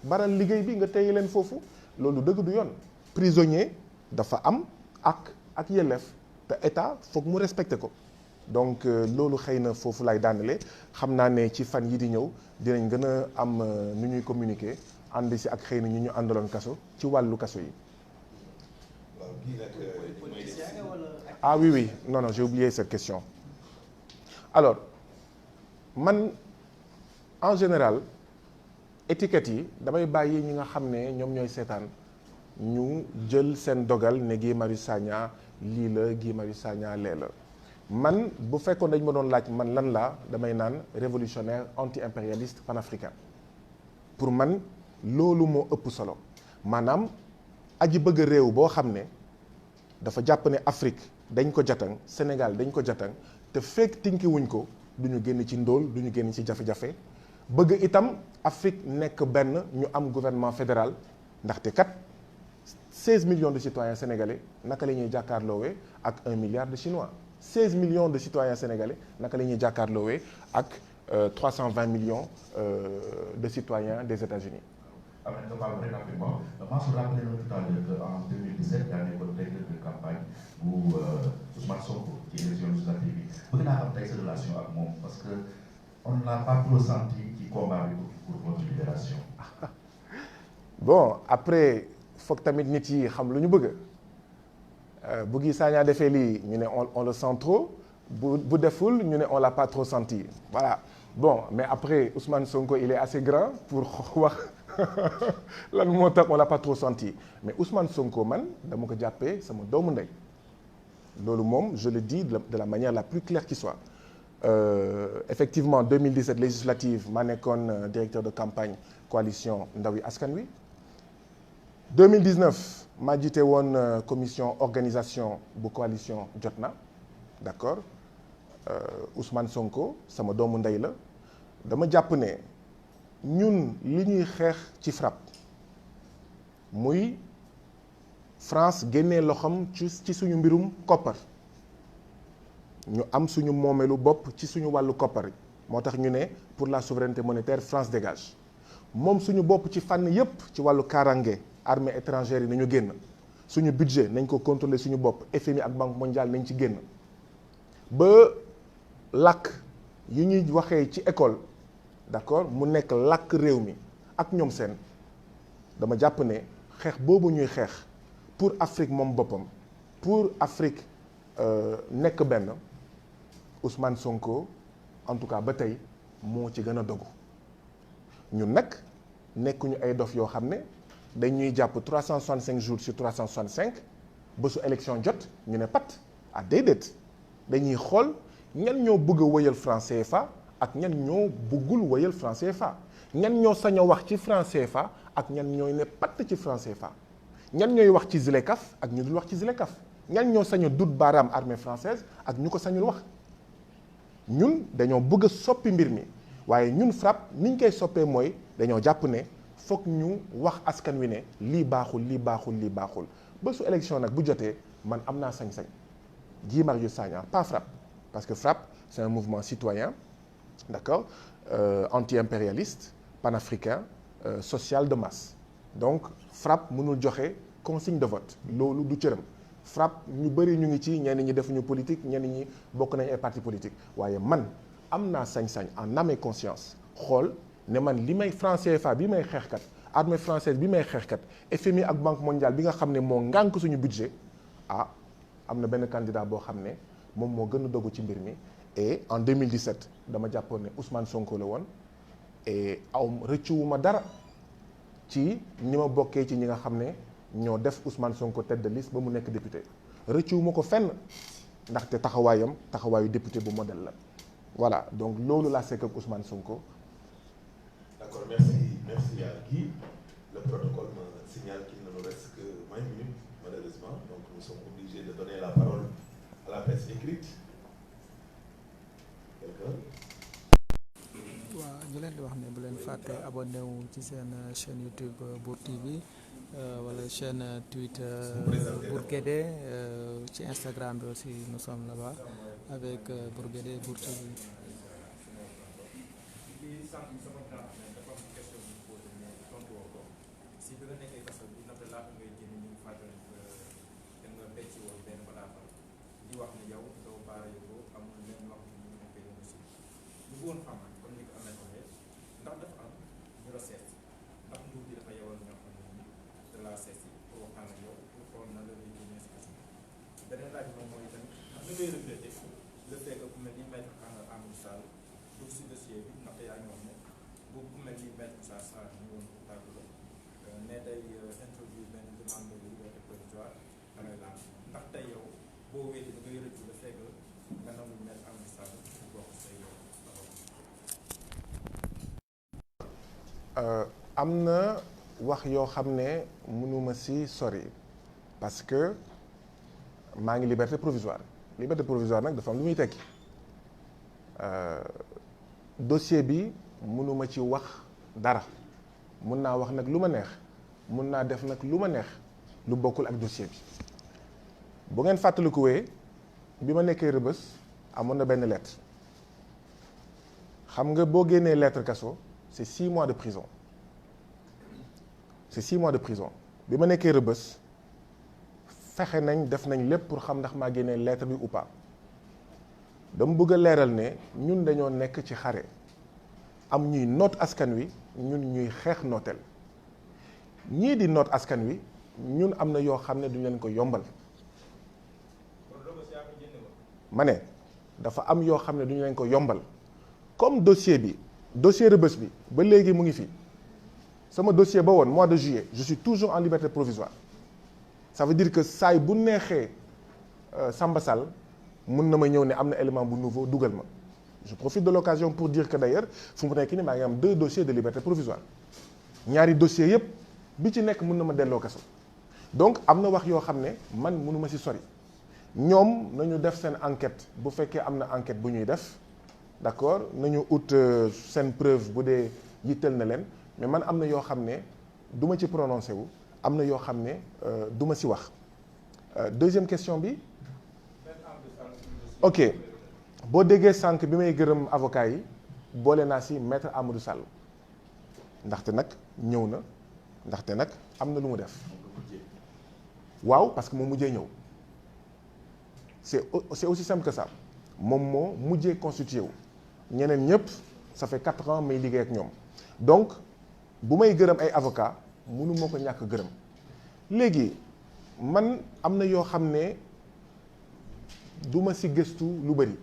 baral liggéey bi nga téye leen foofu loolu dëgg du yoon prisonnier dafa am ak yelleef te état foog mu respecté ko donc loolu xëy na foofu lay daanale xam naa ne ci fan yi di ñëw dinañ gën a am nu ñuy communiquer ànd si ak xëy na ñu àndaloon kaso ci wàllu kaso yi. Ah oui non j'ai oublié cette question alors man en général étiquettes yi damay bàyyi ñi nga xam ne ñoom ñooy seetaan ñu jël seen dogal ne Guy Marius Sagna lii la Guy Marius Sagna lee la man bu fekkoon dañ ma doon laaj man lan laa damay naan révolutionnaire anti-impérialiste panafricain pour man loolu moo ëpp solo maanaam aji bëgg réew boo xam ne dafa jàpp ne Afrique dañ ko jatang Sénégal dañ ko jatang te fekk tinki wuñ ko du ñu génn ci ndóol du ñu génn ci jafe-jafe bëgg itam Afrique nekk benn ñu am gouvernement fédéral ndaxte kat 16 millions de citoyens sénégalais naka la ñuy jàkkaarloowee ak 1 milliard de chinois 16 millions de citoyens sénégalais naka la ñuy jàkkaarloowee ak 320 millions de citoyens des États-Unis. Alors, je parle très rapidement. Moi, je rappelais tout à l'heure qu'en 2017, il y a eu une directeur de campagne où Ousmane Sonko, qui est élection législative, vous avez une relation avec moi parce qu'on ne l'a pas trop senti qui combat pour votre libération. Bon, après, il faut que tamit nit yi xam lu ñu bëgg bu Guy Sagna defee lii ñu ne on le sent trop bu deful ñu ne on l'a pas trop senti voilà bon mais après Ousmane Sonko il est assez grand pour wax lan moo tax on l'a pas trop senti mais Ousmane Sonko man dama ko jàppee sama doomu ndey loolu moom je le dis de la manière la plus claire qui soit effectivement 2017 législative maa nekkoon directeur de campagne coalition Ndawi Askan Wi 2019 maa jiite woon commission organisation bu coalition Jotna d'accord Ousmane Sonko sama doomu ndey la dama jàpp ne ñun li ñuy xeex ci FRAPP muy France génnee loxoom ci suñu mbirum koppar ñu am suñu moomeelu bopp ci suñu wàllu koppar moo tax ñu ne pour la souveraineté monétaire France dégage moom suñu bopp ci fànn yépp ci wàllu kaaraange armée étrangère yi nañu génn suñu budget nañ ko contrôler suñu bopp FMI ak Banque mondiale nañ ci génn ba làkk yi ñuy waxee ci école d'accord mu nekk làkk réew mi ak ñoom seen dama jàpp ne xeex boobu ñuy xeex pour Afrique moom boppam pour Afrique nekk benn Ousmane Sonko en tout cas ba tey moo ci gën a dogu ñun nag nekkuñu ay dof yoo xam ne dañuy jàpp 365 jours sur 365 ba su élection jot ñu ne pat ah déedéet dañuy xool ñan ñoo bëgg a wëyal franc CFA ak ñan ñoo bëggul wëyal franc CFA ñan ñoo sañ a wax ci franc CFA ak ñan ñooy ne patt ci franc CFA ñan ñooy wax ci ZLECAf ak ñu dul wax ci ZLECAf ñan ñoo sañ a dut baaraam armée française ak ñu ko sañul wax ñun dañoo bëgg a soppi mbir mi waaye ñun FRAPP niñ koy soppee mooy dañoo jàpp ne foog ñu wax askan wi ne lii baaxul lii baaxul lii baaxul ba su élection nag bu jotee man am naa sañ-sañ Guy Marius Sagna pas FRAPP parce que FRAPP c'est un mouvement citoyen d'accord anti-impérialiste panafricain social de masse donc FRAPP mënul joxe consigne de vote loolu du cëram FRAPP ñu bëri ñu ngi ci, ñenn ñi defuñu politique, ñenn ñi bokk nañ ay parti politique waaye man am naa sañ-sañ en âme et conscience xool ne man li may franc CFA bi may xeexkat armée française bi may xeexkat FMI ak Banque mondiale bi nga xam ne moo ngànk suñu budget am na benn candidat boo xam ne moom moo gën a dogu ci mbir mi. Et en 2017 dama jàppoon ne Ousmane Sonko la woon et rëccuwuma dara ci ñi ma bokkee ci ñi nga xam ne ñoo def Ousmane Sonko tête de liste ba mu nekk député rëccuwuma ko fenn ndaxte taxawaayu député bu modèle la voilà donc loolu laa sekk ak Ousmane Sonko. D'accord, merci à Guy. Le protocole me signale qu'il ne nous reste que 20 minutes malheureusement, donc nous sommes obligés de donner la parole à la presse écrite. waaw ñu leen di wax ne bu leen fàtte abonné wu ci seen chaîne YouTube Bour TV wala chaîne Twitter Bour Guédé ci Instagram bi aussi nous sommes là-bas avec Bour Guédé Bour TV. woon xamal comme ni ko amee ko ndax dafa am ñu la seet ndax nguur gi dafa yewal ñoo xam ne de la seet pour waxtaan ak yow pour xool na la ñuy génnee si kaso beneen laaj moom mooy tamit ndax da ngay regretté le fait que ku mel ni maître Amadou Sall dugg si dossier bi ndaxte yaa ngi wax ne boobu ku mel ni maître Moussa Sarr ñu woon tàggu la ne day introduire benn demande de liberté provisoire da ngay laaj ndax tey yow boo wéetee da ngay rëccu le fait que nga nangu maître Amadou Sall pour bokk say yow. am na wax yoo xam ne mënuma si sori parce que maa ngi liberté provisoire nag dafa am lu muy tekki dossier bi mënuma ci wax dara mun naa wax nag lu ma neex mun naa def nag lu ma neex lu bokkul ak dossier bi bu ngeen fàttalikuwee bi ma nekkee Rebeuss amoon na benn lettre xam nga boo génnee lettre kaso c'est 6 mois de prison bi ma nekkee Rebeuss fexe nañ def nañ lépp pour xam ndax maa génnee lettre bi ou pas dama bëgg a leeral ne ñun dañoo nekk ci xare am ñuy noot askan wi ñun ñuy xeex nooteel ñii di noot askan wi ñun am na yoo xam ne duñ leen ko yombal ma ne dafa am yoo xam ne duñu leen ko yombal comme dossier Rebeuss bi ba léegi mu ngi fi sama dossier ba woon mois de juillet je suis toujours en liberté provisoire ça veut dire que saay bu neexee Samba Sall mun na ma ñëw ne am na élément bu nouveau dugal ma je profite de l'occasion pour dire que d'ailleurs fu mu nekk ni maa ngi am 2 dossiers de liberté provisoire ñaari dossiers yépp bi ci nekk mun na ma delloo kaso donc am na wax yoo xam ne man mënuma ci sori ñoom nañu def seen enquête bu fekkee am na enquête bu ñuy def d'accord nañu ut seen preuve bu dee yittal na leen mais man am na yoo xam ne du ma ci prononcé wu am na yoo xam ne du ma ci wax deuxième question bi ok boo déggee sànq bi may gërëm avocat yi boole naa ci maître Amadou Sall ndaxte nag ñëw na ndaxte nag am na lu mu def waaw parce que moom mujjee ñëw c'est aussi simple que ça moom moo mujjee constitué wu ñeneen ñëpp ça fait 4 ans may liggéey ak ñoom donc bu may gërëm ay avocat mënu ma ko ñàkk gërëm léegi man am na yoo xam ne du ma ci gëstu lu bari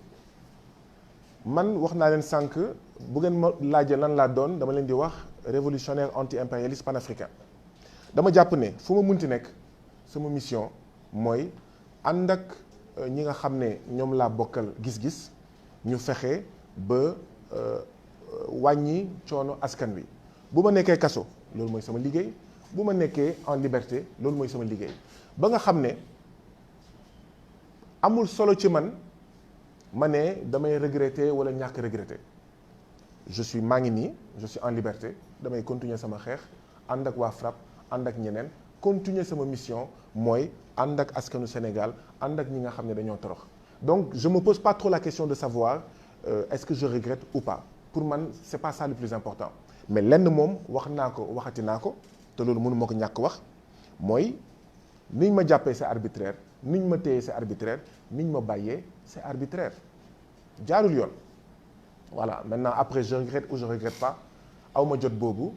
man wax naa leen sànq bu ngeen ma laajee lan laa doon dama leen di wax révolutionnaire anti-impérialiste panafricain dama jàpp ne fu ma munti nekk sama mission mooy ànd ak ñi nga xam ne ñoom laa bokkal gis-gis ñu fexe ba wàññi coono askan wi bu ma nekkee kaso loolu mooy sama liggéey bu ma nekkee en liberté loolu mooy sama liggéey ba nga xam ne amul solo ci man ma ne damay regretter wala ñàkk regretter maa ngi nii je suis en liberté damay continuer sama xeex ànd ak waa FRAPP ànd ak ñeneen continuer sama mission mooy ànd ak askanu Sénégal ànd ak ñi nga xam ne dañoo torox donc je me pose pas trop la question de savoir est-ce que je regrette ou pas pour man c'est pas ça le plus important mais lenn moom wax naa ko waxati naa ko te loolu mënu ma ko ñàkk wax mooy niñ ma jàppee c'est arbitraire niñ ma téye c'est arbitraire niñ ma bàyyee c'est arbitraire jaarul yoon. Voilà, maintenant après je regrette ou je regrette pas aw ma jot boobu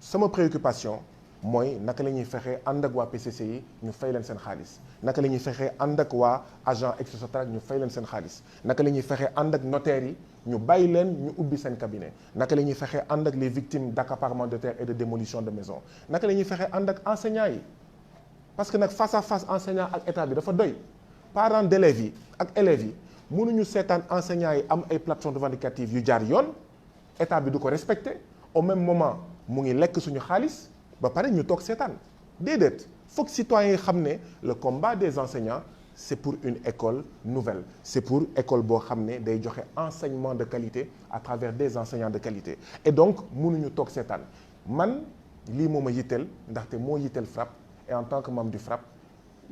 sama préoccupation mooy naka la ñuy fexee ànd ak waa PCC yi ñu fay leen seen xaalis naka la ñuy fexee ànd ak waa agent Exsotrac ñu fay leen seen xaalis naka la ñuy fexee ànd ak notaires yi ñu bàyyi leen ñu ubbi seen cabinet naka la ñuy fexee ànd ak les victimes d'accaparement de terre et de démolition de maisons naka la ñuy fexee ànd ak enseignants yi parce que nag face à face enseignant ak état bi dafa doy parents d'élèves yi ak élèves yi mënuñu seetaan enseignants yi am ay plateformes revendicatives yu jaar yoon état bi du ko respecter au même moment mu ngi lekk suñu xaalis ba pare ñu toog seetaan déedéet foog citoyens yi xam ne le combat des enseignants c'est pour une école nouvelle c'est pour école boo xam ne day joxe enseignement de qualité à travers des enseignants de qualité et donc mënuñu toog seetaan man lii moo ma yitteel ndaxte moo yitteel FRAPP et en tant que membre du FRAPP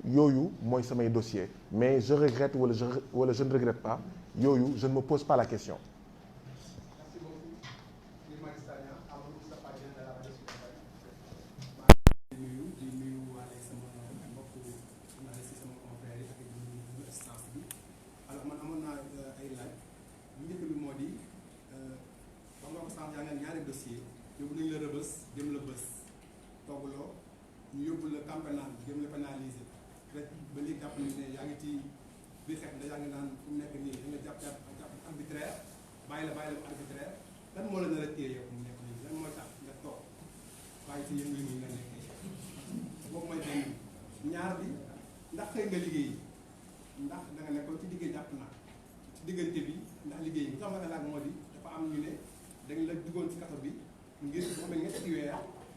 yooyu mooy samay dossier mais je regrette wala je ne regrette pas yooyu je ne me pose pas la question. Merci beaucoup. Guy Marius Sagna, Amadou Moustapha Dieng de la radio Sud FM. di nuyu waale sama mbokku journaliste sama confrère yi ak ñu assistance bi alors man amoon naa ay laaj bu njëkk bi moo di wax nga ko sànq yaa ngi ñaari dossier yóbbu nañu la rëbës jëm la bës toogloo ñu yóbbu la camp pénal jëm la pénaliser rek ba léegi jàpp nañu ne yaa ngi ci biir xeex da yaa ngi naan fu mu nekk nii da nga jàpp arbitraire bàyyi la bu arbitraire lan moo la nar a téye yow mu nekk nii lan mooy tax nga toog bàyyi ci yëngu-yëngu yi nga nekkee boobu mooy benn ñaar bi ndax xëy nga liggéey ndax da nga nekkoon ci liggéey jàpp naa ci diggante bi ndax liggéey bi sama laaj moo di dafa am ñu ne dañ la duggoon ci kaso bi ngir boo xam ne ñetti weer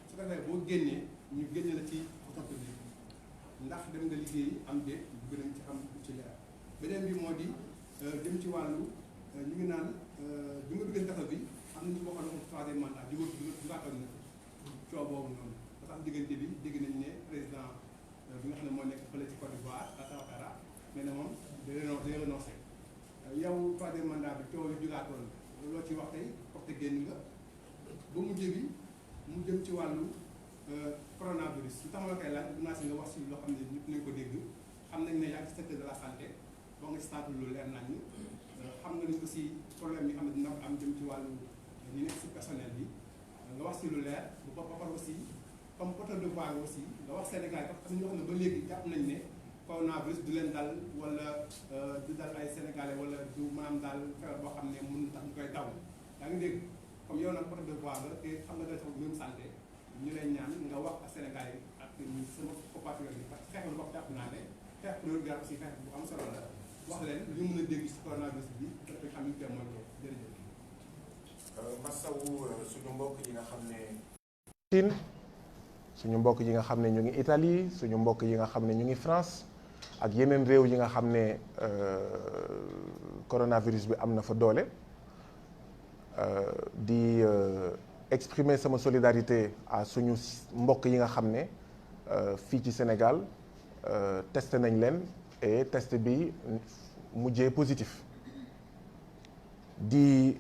su ko defee boo génnee ñu génne la ci oto bi ndax dem nga liggéey am déet bëgg nañ ci xam ci leer beneen bi moo di dem ci wàllu ñu ngi naan bi nga duggee kaso bi am na ñu ko waxoon ne troisième mandat jugaatoon na coow boobu noonu ba tax diggante bi dégg nañ ne président bi nga xam ne moo nekk fële ci Côte d'Ivoire Ouattara nee na moom day renoncé yow troisième mandat bi coow li jugaatoon loo ci wax tey waxte génn nga ba mujj bi mu jëm ci wàllu coronavirus lu tax ma la koy laaj dinaa si nga wax si loo xam ne ñëpp nañ ko dégg xam nañ ne yaa ngi ci secteur de la santé boo nga ci sant lu leer nañ xam nga ni aussi problème yi xam ne dina ko am jëm ci wàllu ñu nekk si personnel bi nga wax si lu leer bu ba pare aussi comme porteur de voix aussi nga wax Sénégal parce que ñoo xam ne ba léegi jàpp nañ ne coronavirus du leen dal wala du dal ay sénégalais wala du maanaam daal feebar boo xam ne mën tax ñu koy daw yaa ngi dégg comme yow nag porteur de voix nga te xam nga da sax mbirum santé ñu lay ñaan nga wax ak Sénégal yi ak sama compatriotes yi parce que xeex lu wax jàpp naa ne xeex prioritaire aussi xeex bu am solo la wax leen li ñu mën a dégg ci coronavirus bi te xam ñu koy moytoo jërëjëf. Massawu suñu mbokk yi nga xam ne. Chine suñu mbokk yi nga xam ne ñu ngi Italie suñu mbokk yi nga xam ne ñu ngi France ak yeneen réew yi nga xam ne coronavirus bi am na fa doole di exprimer sama solidarité à suñu mbokk yi nga xam ne fii ci Sénégal testé nañ leen et test bi mujjee positif di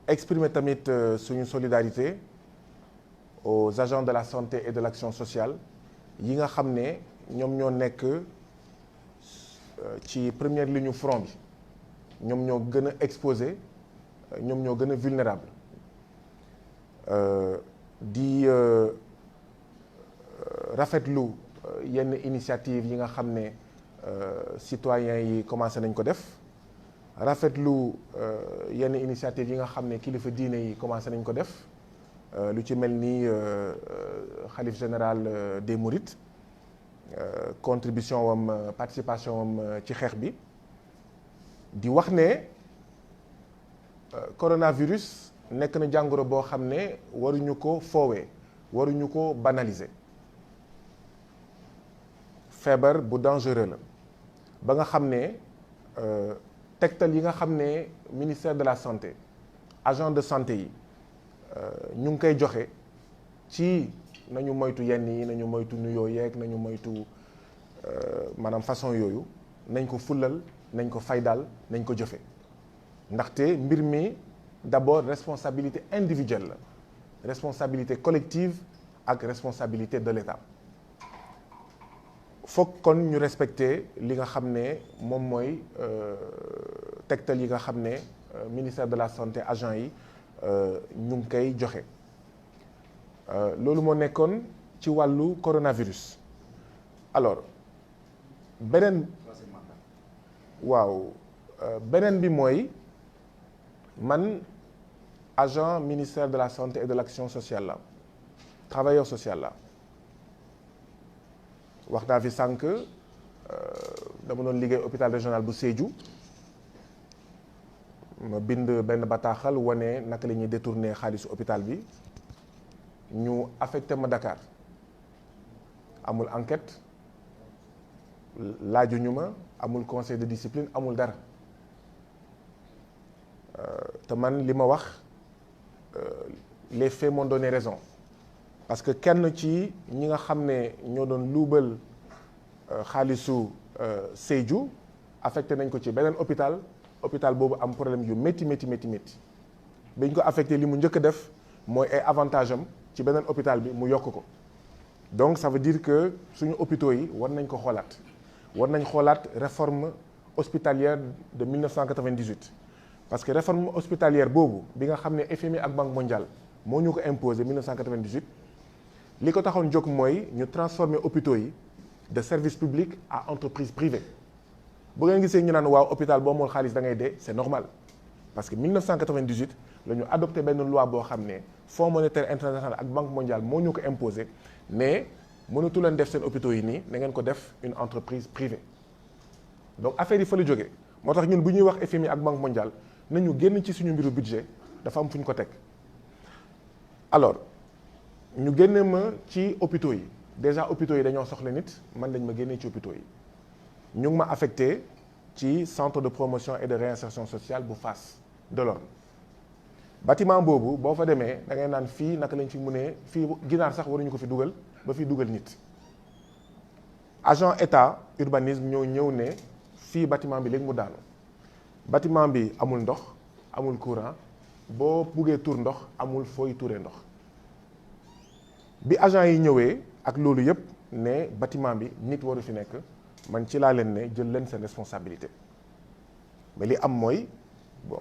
exprimer tamit suñu solidarité aux agents de la santé et de l'action sociale yi nga xam ne ñoom ñoo nekk ci première ligne front bi ñoom ñoo gën a exposé ñoom ñoo gën a vulnérable di rafetlu yenn initiative yi nga xam ne citoyens yi commencé nañ ko def rafetlu yenn initiative yi nga xam ne kilifa diine yi commencé nañ ko def lu ci mel ni xalif général des Mourides contribution wam participation wam ci xeex bi di wax ne coronavirus nekk na jàngoro boo xam ne waruñu ko foowee waruñu ko banaliser feebar bu dangereux la ba nga xam ne tegtal yi nga xam ne ministère de la santé agent de santé yi ñu ngi koy joxe ci nañu moytu yenn yi nañu moytu nuyoo yeeg nañu moytu maanaam façon yooyu nañ ko fulal nañ ko faydal nañ ko jëfe ndaxte mbir mi d'abord responsabilité individuelle la responsabilité collective ak responsabilité de l'État foog kon ñu respecter li nga xam ne moom mooy tegtal yi nga xam ne ministère de la santé agent yi ñu ngi koy joxe loolu moo nekkoon ci wàllu coronavirus. alors beneen waaw beneen bi mooy man agent ministère de la santé et de l'action sociale la travailleur social la wax naa fi sànq dama doon liggéey hôpital régional bu Sédhiou ma bind benn bataaxal wane naka la ñuy détourner xaalisu hôpital bi ñu affecté ma Dakar amul enquête laajuñu ma amul conseil de discipline amul dara te man li ma wax les faits m'ont donné raison parce que kenn ci ñi nga xam ne ñoo doon luubal xaalisu Sédhiou affecté nañ ko ci beneen hôpital boobu am problème yu métti biñ ko affecté li mu njëkk a def mooy ay avantage am ci beneen hôpital bi mu yokk ko donc ça veut dire que suñu hôpitaux yi war nañ ko xoolaat war nañ xoolaat réforme hospitalière de 1998 parce que réforme hospitalière boobu bi nga xam ne FMI ak Banque mondiale moo ñu ko imposé 1998 li ko taxoon jóg mooy ñu transformer hôpitaux yi de service public à entreprise privée bu ngeen gisee ñu naan waaw hôpital boo mool xaalis da ngay dee c'est normal parce que 1998 la ñu adopté benn loi boo xam ne Fonds monétaire international ak Banque mondiale moo ñu ko imposé ne mënatu leen def seen hôpitaux yi nii na ngeen ko def une entreprise privée donc affaire yi fa la jógee moo tax ñun bu ñuy wax FMI ak Banque mondiale nañu génn ci suñu mbiru budget dafa am fu ñu ko teg alors ñu génne ma ci hôpitaux yi déjà hôpitaux yi dañoo soxla nit man dañ ma génnee ci hôpitaux yi ñu ngi ma affecté ci centre de promotion et de réinsertion sociale bu Fass Delorme bâtiment boobu boo fa demee da ngay naan fii naka lañ fi mënee fii ginaar sax waruñu ko fi dugal ba fi dugal nit agent état urbanisme ñëw ne fii bâtiment bi léegi mu daanu bâtiment bi amul ndox amul courant boo buggee tuur ndox amul fooy tuuree ndox bi agent yi ñëwee ak loolu yëpp ne bâtiment bi nit waru fi nekk man ci laa leen ne jël leen seen responsabilité mais li am mooy bon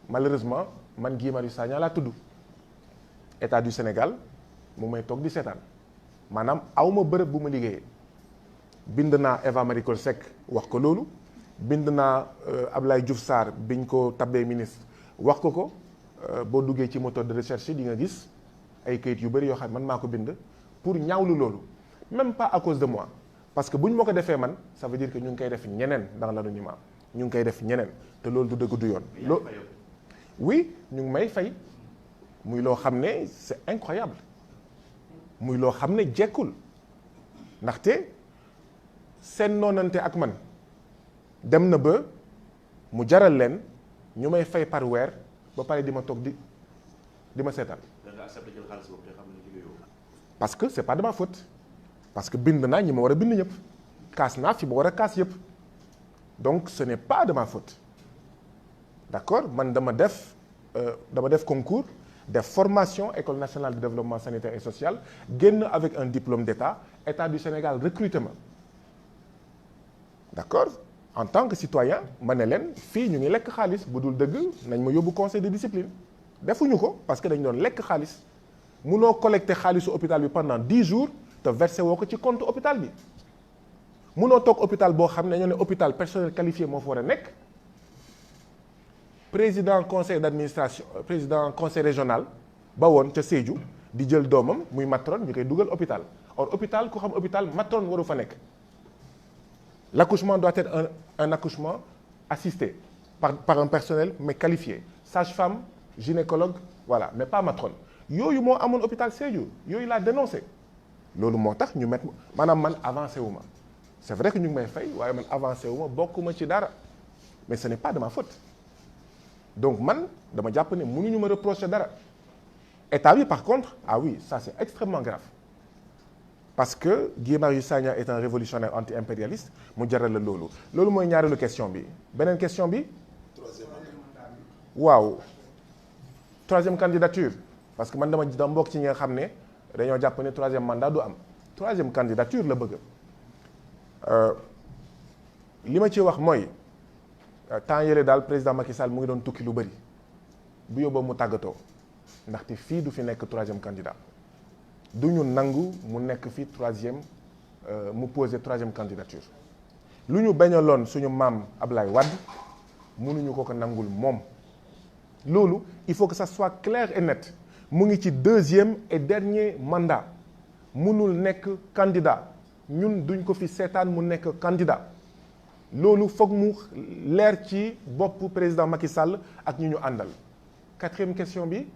malheureusement man Guy Marius Sagna laa tudd état du Sénégal mu may toog di seetaan maanaam awma bërëb bu ma liggéeyee bind naa Eva Marie Coll Seck wax ko loolu bind naa Abdoulaye Diouf Sarr biñ ko tabbee ministre wax ko boo duggee ci moteur de recherche di nga gis ay kayit yu bëri yoo xam man maa ko bind pour ñaawlu loolu même pas à cause de moi parce que bu ñu ma ko defee man ça veut dire que ñu ngi koy def ñeneen dans l'anonymat ñu ngi koy def ñeneen te loolu du dëgg du yoon oui ñu ngi may fay muy loo xam ne c'est incroyable muy loo xam ne jekkul ndaxte seen noonante ak man dem na ba mu jaral leen ñu may fay par weer ba pare di ma toog di ma seetaan parce que c'est pas de ma faute parce que bind naa ñi ma war a bind ñëpp kaas naa fi ma war a kaas yëpp donc ce n'est pas de ma faute d'accord man dama def concours def formation école nationale de développement sanitaire et social génn avec un diplôme d'état état du Sénégal recruté ma d'accord en tant que citoyen ma ne leen fii ñu ngi lekk xaalis bu dul dëgg nañ ma yóbbu conseil de discipline defuñu ko parce que dañ doon lekk xaalis munoo collecter xaalisu hôpital bi pendant 10 jours te versé woo ko ci compte hôpital bi munoo toog hôpital boo xam ne ñoo ne hôpital personnel qualifié moo fa war a nekk président conseil d'administration président conseil régional ba woon ca Sédhiou di jël doomam muy matron ñu koy dugal hôpital or hôpital ku xam hôpital matron waru fa nekk l'accouchement doit être un accouchement assisté par un personnel mais qualifié sage-femme gynécologue voilà mais pas matron yooyu moo amoon hôpital Sédhiou yooyu laa dénoncé loolu moo tax ñu mettre maanaam man avancé wu ma c'est vrai que ñu ngi may fay waaye man avancé wu ma bokkuma ci dara mais ce n'est pas de ma faute donc man dama jàpp ne mënuñu ma reprocher dara état bi par contre ah oui ça c'est extrêmement grave parce que Guy Marius Sagna est un révolutionnaire anti-impérialiste mu jaral la loolu mooy ñaareelu question bi beneen question bi waaw troisième candidature parce que man dama bokk ci ñi nga xam ne dañoo jàpp ne troisième mandat du am troisième candidature la bëgg li ma ci wax mooy temps yële daal président Macky Sall mu ngi doon tukki lu bëri bu yóbboo mu tàggatoo ndaxte fii du fi nekk 3e candidat du ñu nangu mu nekk fii 3e mu posé 3e candidature lu ñu bañaloon suñu maam Ablaye Wade mënuñu ko nangul moom loolu il faut que ça soit clair et net mu ngi ci 2e et dernier mandat mënul nekk candidat ñun duñ ko fi seetaan mu nekk candidat loolu foog mu leer ci bopp président Macky Sall ak ñu ñu àndal 4e question bi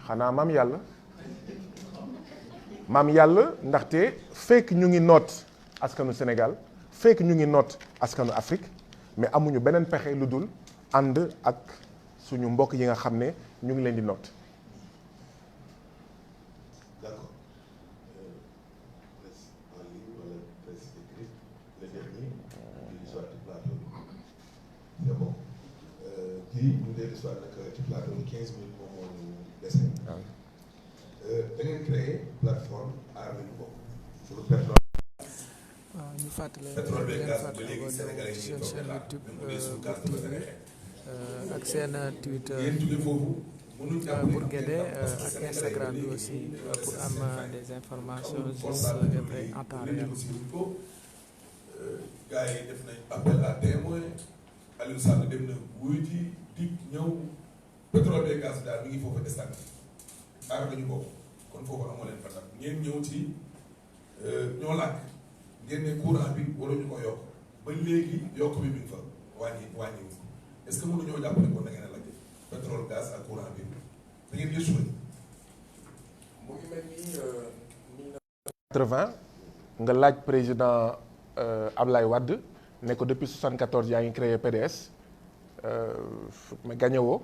xanaa maam yàlla ndaxte fekk ñu ngi noot askanu Sénégal fekk ñu ngi noot askanu Afrique mais amuñu beneen pexe lu dul ànd ak suñu mbokk yi nga xam ne ñu ngi leen di noot. D'accord. Presse en ligne wala presse écrite, le dernier du soir du plateau bi. C'est bon. Kii ñu dellu soir nag ci plateau bi 15 minutes moom moo ñu dese. Da ngeen créé plateforme aar nañu ko pour pétrole. waaw ñu fàttali pétrole beeg gaz ba léegi leen Sénégalais yi seen ñu chaîne toog YouTube bu dee suñu gaz Bour TV ak seen Twitter ngeen jóge foofu mënuñ jàpp ne Bour Guédé ak Instagram bi aussi pour am des informations juste et vrai en temps réel. gars yi def nañ appel à témoin Aliou Sall dem na wuy ji dig ñëw pétrole beeg gaz daal mi ngi foofu stagné aar nañu ko kon foofu amoo leen fa tax ngeen ñëw ci ñoo làkk ngeen ne courant bi waruñu ko yokk ba léegi yokk bi mi ngi fa wàññi est-ce que mënuñoo jàpp ne kon da ngeen a laaj pétrole gaz ak courant bi da ngeen échoué. mu ngi mel ni 80 nga laaj président Ablaye Wade ne ko depuis 74 yaa ngi créé PDS mais gagné woo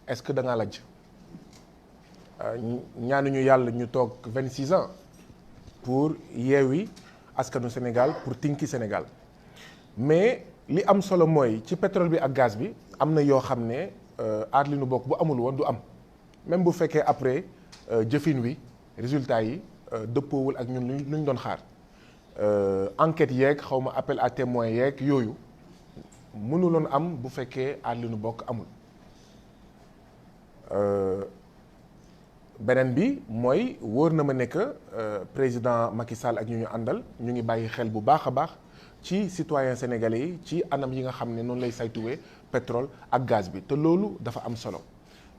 est-ce que da ngaa laaj ñaanuñu yàlla ñu toog 26 ans pour yeewi askanu Sénégal pour tinki Sénégal mais li am solo mooy ci pétrole bi ak gaz bi am na yoo xam ne aar li nu bokk bu amul woon du am même bu fekkee après jëfin wi résultat yi dëppoowul ak ñun lu ñu doon xaar enquête yeeg xaw ma appel à témoin yeeg yooyu mënuloon am bu fekkee aar li nu bokk amul beneen bi mooy wóor na ma ne que président Macky Sall ak ñu ñu àndal ñu ngi bàyyi xel bu baax a baax ci citoyens sénégalais yi ci anam yi nga xam ne noonu lay saytuwee pétrole ak gaz bi te loolu dafa am solo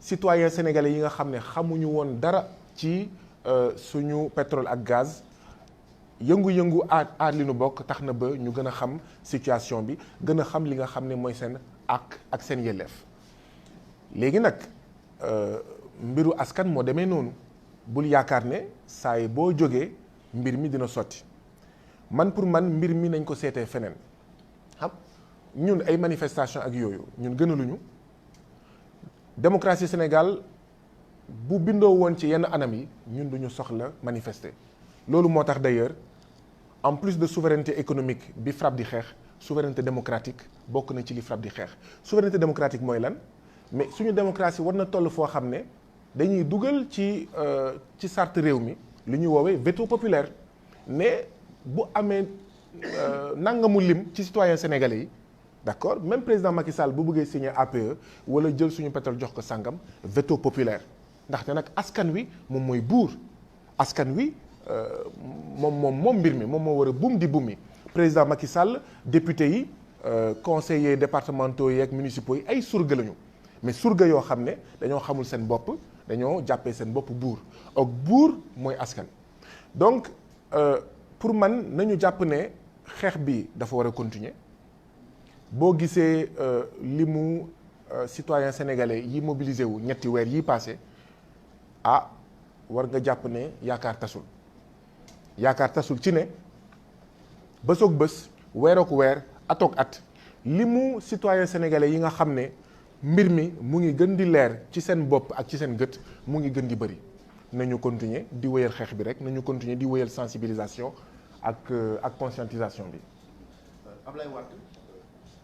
citoyens sénégalais yi nga xam ne xamuñu woon dara ci suñu pétrole ak gaz yëngu-yëngu aar li nu bokk tax na ba ñu gën a xam situation bi gën a xam li nga xam ne mooy seen ak seen yelleef léegi nag mbiru askan moo demee noonu bul yaakaar ne saa yi boo jógee mbir mi dina sotti man pour man mbir mi nañ ko seetee feneen xam ñun ay manifestation ak yooyu ñun gënaluñu démocratie Sénégal bu bindoo woon ci yenn anam yi ñun duñu soxla manifester loolu moo tax d'ailleurs en plus de souveraineté économique bi FRAPP di xeex souveraineté démocratique bokk na ci li FRAPP di xeex souveraineté démocratique mooy lan mais suñu démocratie war na toll foo xam ne dañuy dugal ci charte réew mi lu ñuy woowee veto populaire ne bu amee nangamu lim ci citoyens sénégalais yi d'accord même président Macky Sall bu bëggee signer APE wala jël suñu pétrole jox ko sàngam veto populaire ndaxte nag askan wi moom mooy buur askan wi moom mbir mi moom moo war a buum di buum yi président Macky Sall député yi conseillers départementaux yi ak municipaux yi ay surga lañu mais surga yoo xam ne dañoo xamul seen bopp dañoo jàppee seen bopp buur ak buur mooy askan donc pour man nañu jàpp ne xeex bi dafa war a continuer boo gisee li mu citoyen sénégalais yi mobilisé wu ñetti weer yi passé war nga jàpp ne yaakaar tasul ci ne bësoog bés weerook weer atook at li mu citoyen sénégalais yi nga xam ne mbir mi mu ngi gën di leer ci seen bopp ak ci seen gët mu ngi gën di bëri nañu continuer di wéyal xeex bi rek nañu continuer di wéyal sensibilisation ak conscientisation bi.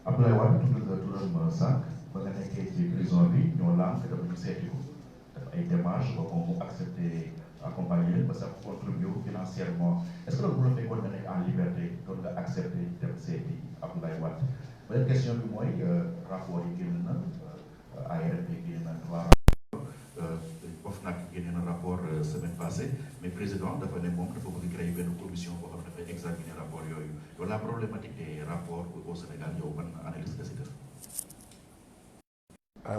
Ablaye Wade tudd nga turam sànq ba nga nekkee ci prison bi ñoo lànk dafa ñu seeti ko def ay démarches ba moom mu accepté accompagner leen ba sax contribuer financièrement est-ce que loolu bu la fekkoon nga nekk en liberté doon nga accepté dem seeti Abdoulaye Wade. beneen question bi mooy rapport yi génn na ARMP génn na 3 rapports OFNAC génne na rapport semaine passée mais président dafa ne moom dafa bëgg créer benn commission boo xam ne dafay examiner rapport yooyu yow la problématique des rapports au Sénégal yow ban analyse nga si def.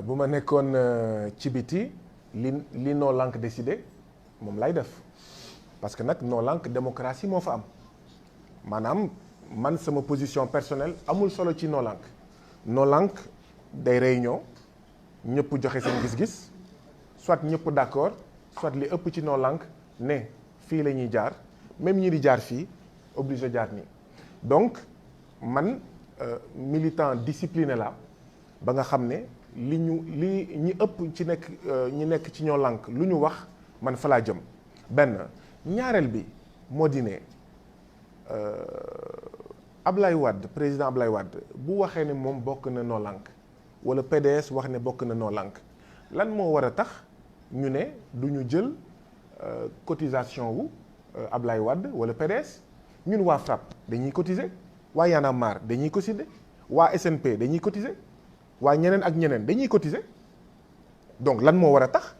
bu ma nekkoon ci biti li noo lank décidé moom lay def parce que nag noo lank démocratie moo fa am maanaam man sama position personnelle amul solo ci noo lank day réunion ñëpp joxe seen gis-gis soit ñëpp d'accord soit li ëpp ci noo lank ne fii la ñuy jaar même ñi di jaar fii obligé jaar nii donc man militant discipliné la ba nga xam ne li ñi ëpp ci ñi nekk ci ñoo lank lu ñu wax man fa laa jëm benn ñaareel bi moo di ne Ablaye Wade président Ablaye Wade bu waxee ne moom bokk na noo lank wala PDS wax ne bokk na noo lank lan moo war a tax ñu ne du ñu jël cotisation wu Ablaye Wade wala PDS ñun waa FRAPP dañuy cotiser waa Y'en a marre dañuy cotiser waa SNP dañuy cotiser waa ñeneen ak ñeneen dañuy cotiser donc lan moo war a tax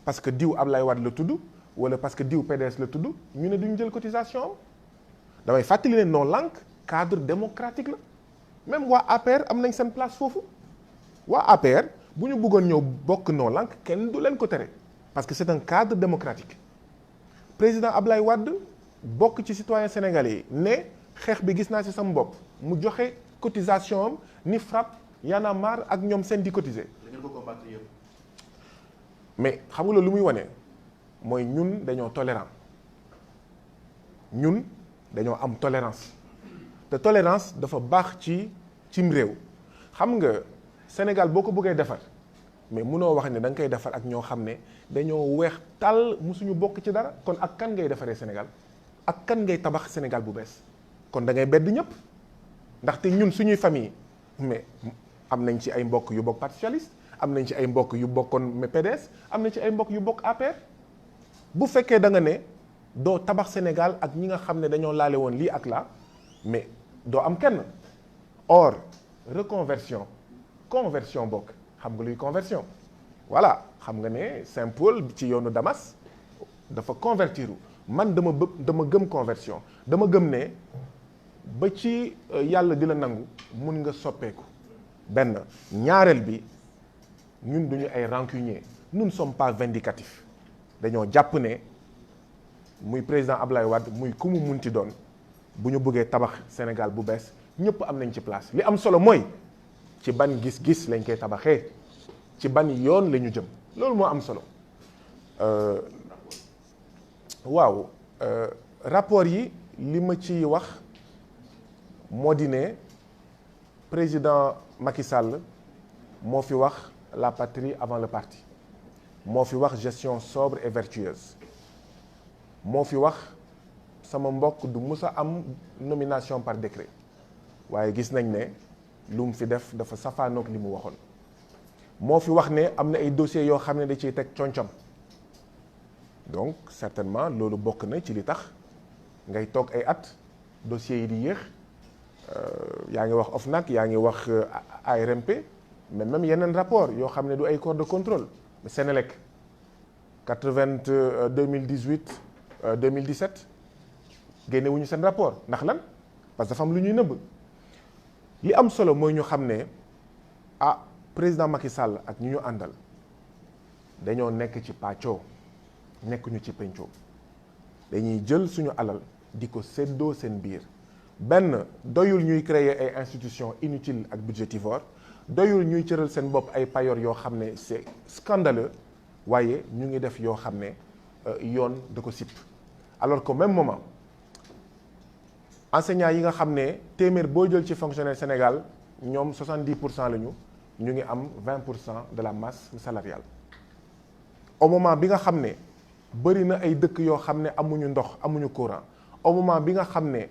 parce que diw Ablaye Wade la tudd wala parce que diw PDS la tudd ñu ne duñu jël cotisation am damay fàttali ne non lank cadre démocratique la même waa APR am nañ seen place foofu waa APR bu ñu bëggoon ñëw bokk non lank kenn du leen ko tere parce que c'est un cadre démocratique président Ablaye Wade bokk ci citoyen sénégalais yi ne xeex bi gis naa ci sama bopp mu joxe cotisation am ni FRAPP Y'en a marre ak ñoom seen di cotiser. mais xam nga loolu lu muy wane mooy ñun dañoo tolérant ñun dañoo am tolérance te tolérance dafa baax cim réew xam nga Sénégal boo ko bëggee defar mais munoo wax ne da nga koy defar ak ñoo xam ne dañoo weex tàll musuñu bokk ci dara kon ak kan ngay defaree Sénégal ak kan ngay tabax Sénégal bu bees kon da ngay bedd ñëpp ndaxte ñun suñuy famille mais am nañ ci ay mbokk yu bokk parti socialiste am nañ ci ay mbokk yu bokkoon PDS am nañ ci ay mbokk yu bokk APR bu fekkee da nga ne doo tabax Sénégal ak ñi nga xam ne dañoo laale woon lii ak laa mais doo am kenn or reconversion conversion bokk xam nga luy conversion voilà xam nga ne Saint Paul ci yoonu Damas dafa convertir man dama gëm conversion dama gëm ne ba ci yàlla di la nangu mun nga soppeeku benn ñaareel bi ñun duñu ay rancunier nous ne sommes pas vindicatifs dañoo jàpp ne muy président Ablaye Wade muy ku mu munti doon bu ñu bëggee tabax Sénégal bu bees ñëpp am nañ ci place li am solo mooy ci ban gis-gis lañ koy tabaxee ci ban yoon la ñu jëm loolu moo am solo waaw rapport yi li ma ci wax moo di ne président Macky Sall moo fi wax la patrie avant le parti moo fi wax gestion sobre et vertueuse moo fi wax sama mbokk du mus a am nomination par décret waaye gis nañ ne lu mu fi def dafa safaanoog li mu waxoon moo fi wax ne am na ay dossiers yoo xam ne da ciy teg concom donc certainement loolu bokk na ci li tax ngay toog ay at dossiers yi di yéex yaa ngi wax OFNAC yaa ngi wax ARMP mais même yeneen rapport yoo xam ne du ay corps de contrôle Sénélec 2018 2017 génne wuñu seen rapport ndax lan parce que dafa am lu ñuy nëbb li am solo mooy ñu xam ne président Macky Sall ak ñu àndal dañoo nekk ci pàccoo nekkuñu ci pencoo dañuy jël suñu alal di ko séddoo seen biir benn doyul ñuy créer ay institutions inutiles ak budgétivores doyul ñuy cëral seen bopp ay payoor yoo xam ne c'est scandaleux waaye ñu ngi def yoo xam ne yoon da ko sipp alors qu'au même moment enseignants yi nga xam ne téeméer boo jël ci fonctionnaire Sénégal ñoom 70% la ñu ngi am 20% de la masse salariale au moment bi nga xam ne bëri na ay dëkk yoo xam ne amuñu ndox amuñu courant au moment bi nga xam ne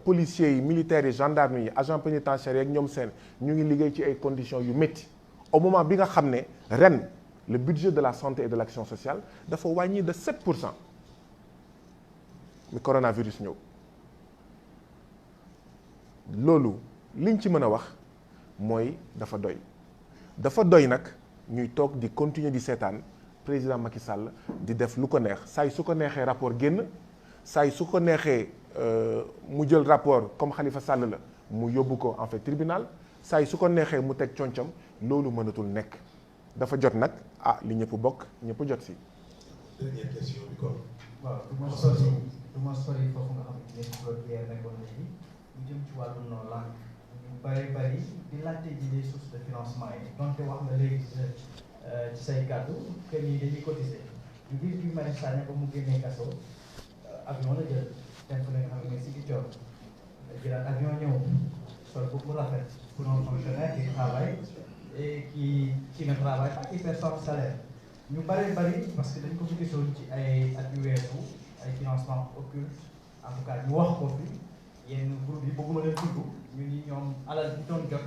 policiers yi militaires yi gendarmes yi agents pénitentiaires yi ak ñoom seen ñu ngi liggéey ci ay conditions yu métti au moment bi nga xam ne ren le budget de la santé et de l'action sociale dafa wàññi de 7% mi coronavirus ñëw loolu liñ ci mën a wax mooy dafa doy nag ñuy toog di continuer di seetaan président Macky Sall di def lu ko neex saa su ko neexee rapport génn saa su ko neexee mu jël rapport comme Khalifa Sall la mu yóbbu ko en fait tribunal saa su ko neexee mu teg concam loolu mënatul nekk dafa jot nag li ñëpp bokk ñëpp jot si. dernière question bi kon. waaw du ma sori foofu nga xam ne Claude Pierre nekkoon léegi ñu jëm ci wàllu non langue ñu bari di laajte ji des sources de financement yi donte wax nga léegi ci say kàddu que ni dañuy cotiser ñu gis Guy Marius Sagna ba mu génnee kaso avion la jël dem fa la nga xam ne si di coor jëlaat avion ñëw sol bu rafet pour un fonctionnaire qui travaille et qui ne travaille pas qui perçoit salaire ñu bari parce que dañ ko fi gisoon ci ay at yu weesu ay financement occulte en tout cas ñu wax ko fi yenn groupe yi bëgguma leen tudd ñu ni ñoom alal bi doon jot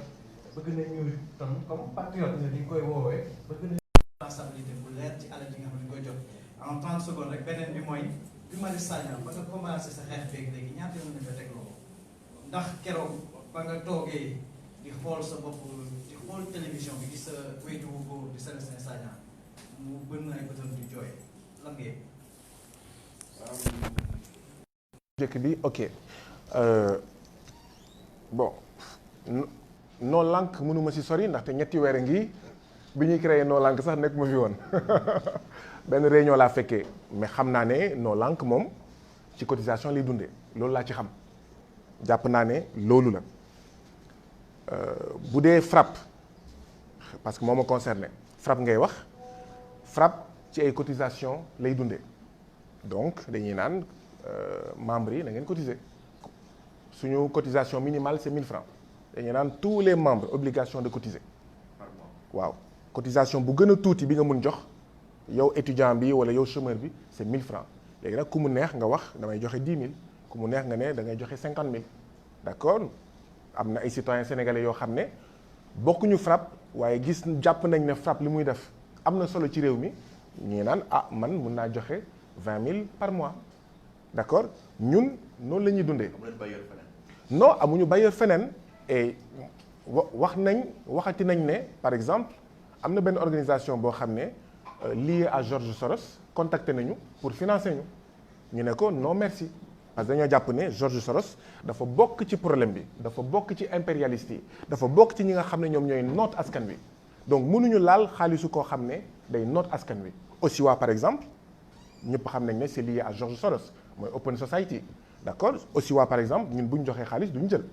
bëgg nañu tam comme patriote ne di koy woowee bëgg nañu responsabilité bu leer ci alal yi nga xam ne ñu koy jot en 30 secondes rek beneen bi mooy Guy Marius Sagna ba nga commencé sa xeex beeg léegi ñaata yoon nga teg loxo ndax keroog ba nga toogee di xool sa bopp di xool télévision bi gis sa wéytu wu góor di Célestin Sagna mu bënn ay bëtam di jooy lan ngeen. njëkk bi ok bon non langue mënuma si sori ndaxte ñetti weer ngi bi ñuy créé non langue sax nekk ma fi woon benn réunion laa fekkee mais xam naa ne non langue moom ci cotisation lay dundee loolu laa ci xam jàpp naa ne loolu la bu dee FRAPP parce que moo ma concerné FRAPP ngay wax FRAPP ci ay cotisation lay dundee donc dañuy naan membres yi na ngeen cotiser suñu cotisation minimale c'est 1000 francs dañuy naan tous les membres obligation de cotiser waaw cotisation bu gën a tuuti bi nga mun jox yow étudiant bi wala yow chômeur bi c'est 1000 francs léegi nag ku mu neex nga wax damay joxe 10 000 ku mu neex nga ne da ngay joxe 50 000 d'accord am na ay citoyens sénégalais yoo xam ne bokkuñu FRAPP waaye jàpp nañ ne FRAPP li muy def am na solo ci réew mi ñii naan man mun naa joxe 20 000 par mois d'accord ñun noonu la ñuy dundee. non amuñu bailleur feneen et waxati nañ ne par exemple am na benn organisation boo xam ne liée à George Soros contacté nañu pour financer ñu ne ko non merci parce que dañoo jàpp ne George Soros dafa bokk ci problème bi dafa bokk ci impérialiste yi dafa bokk ci ñi nga xam ne ñoom ñooy noot askan wi donc mënuñu laal xaalisu koo xam ne day noot askan wi. Osiwa par exemple ñëpp xam nañ ne c'est lié à George Soros mooy Open Society d'accord Osiwa par exemple ñun bu ñu joxee xaalis duñu jël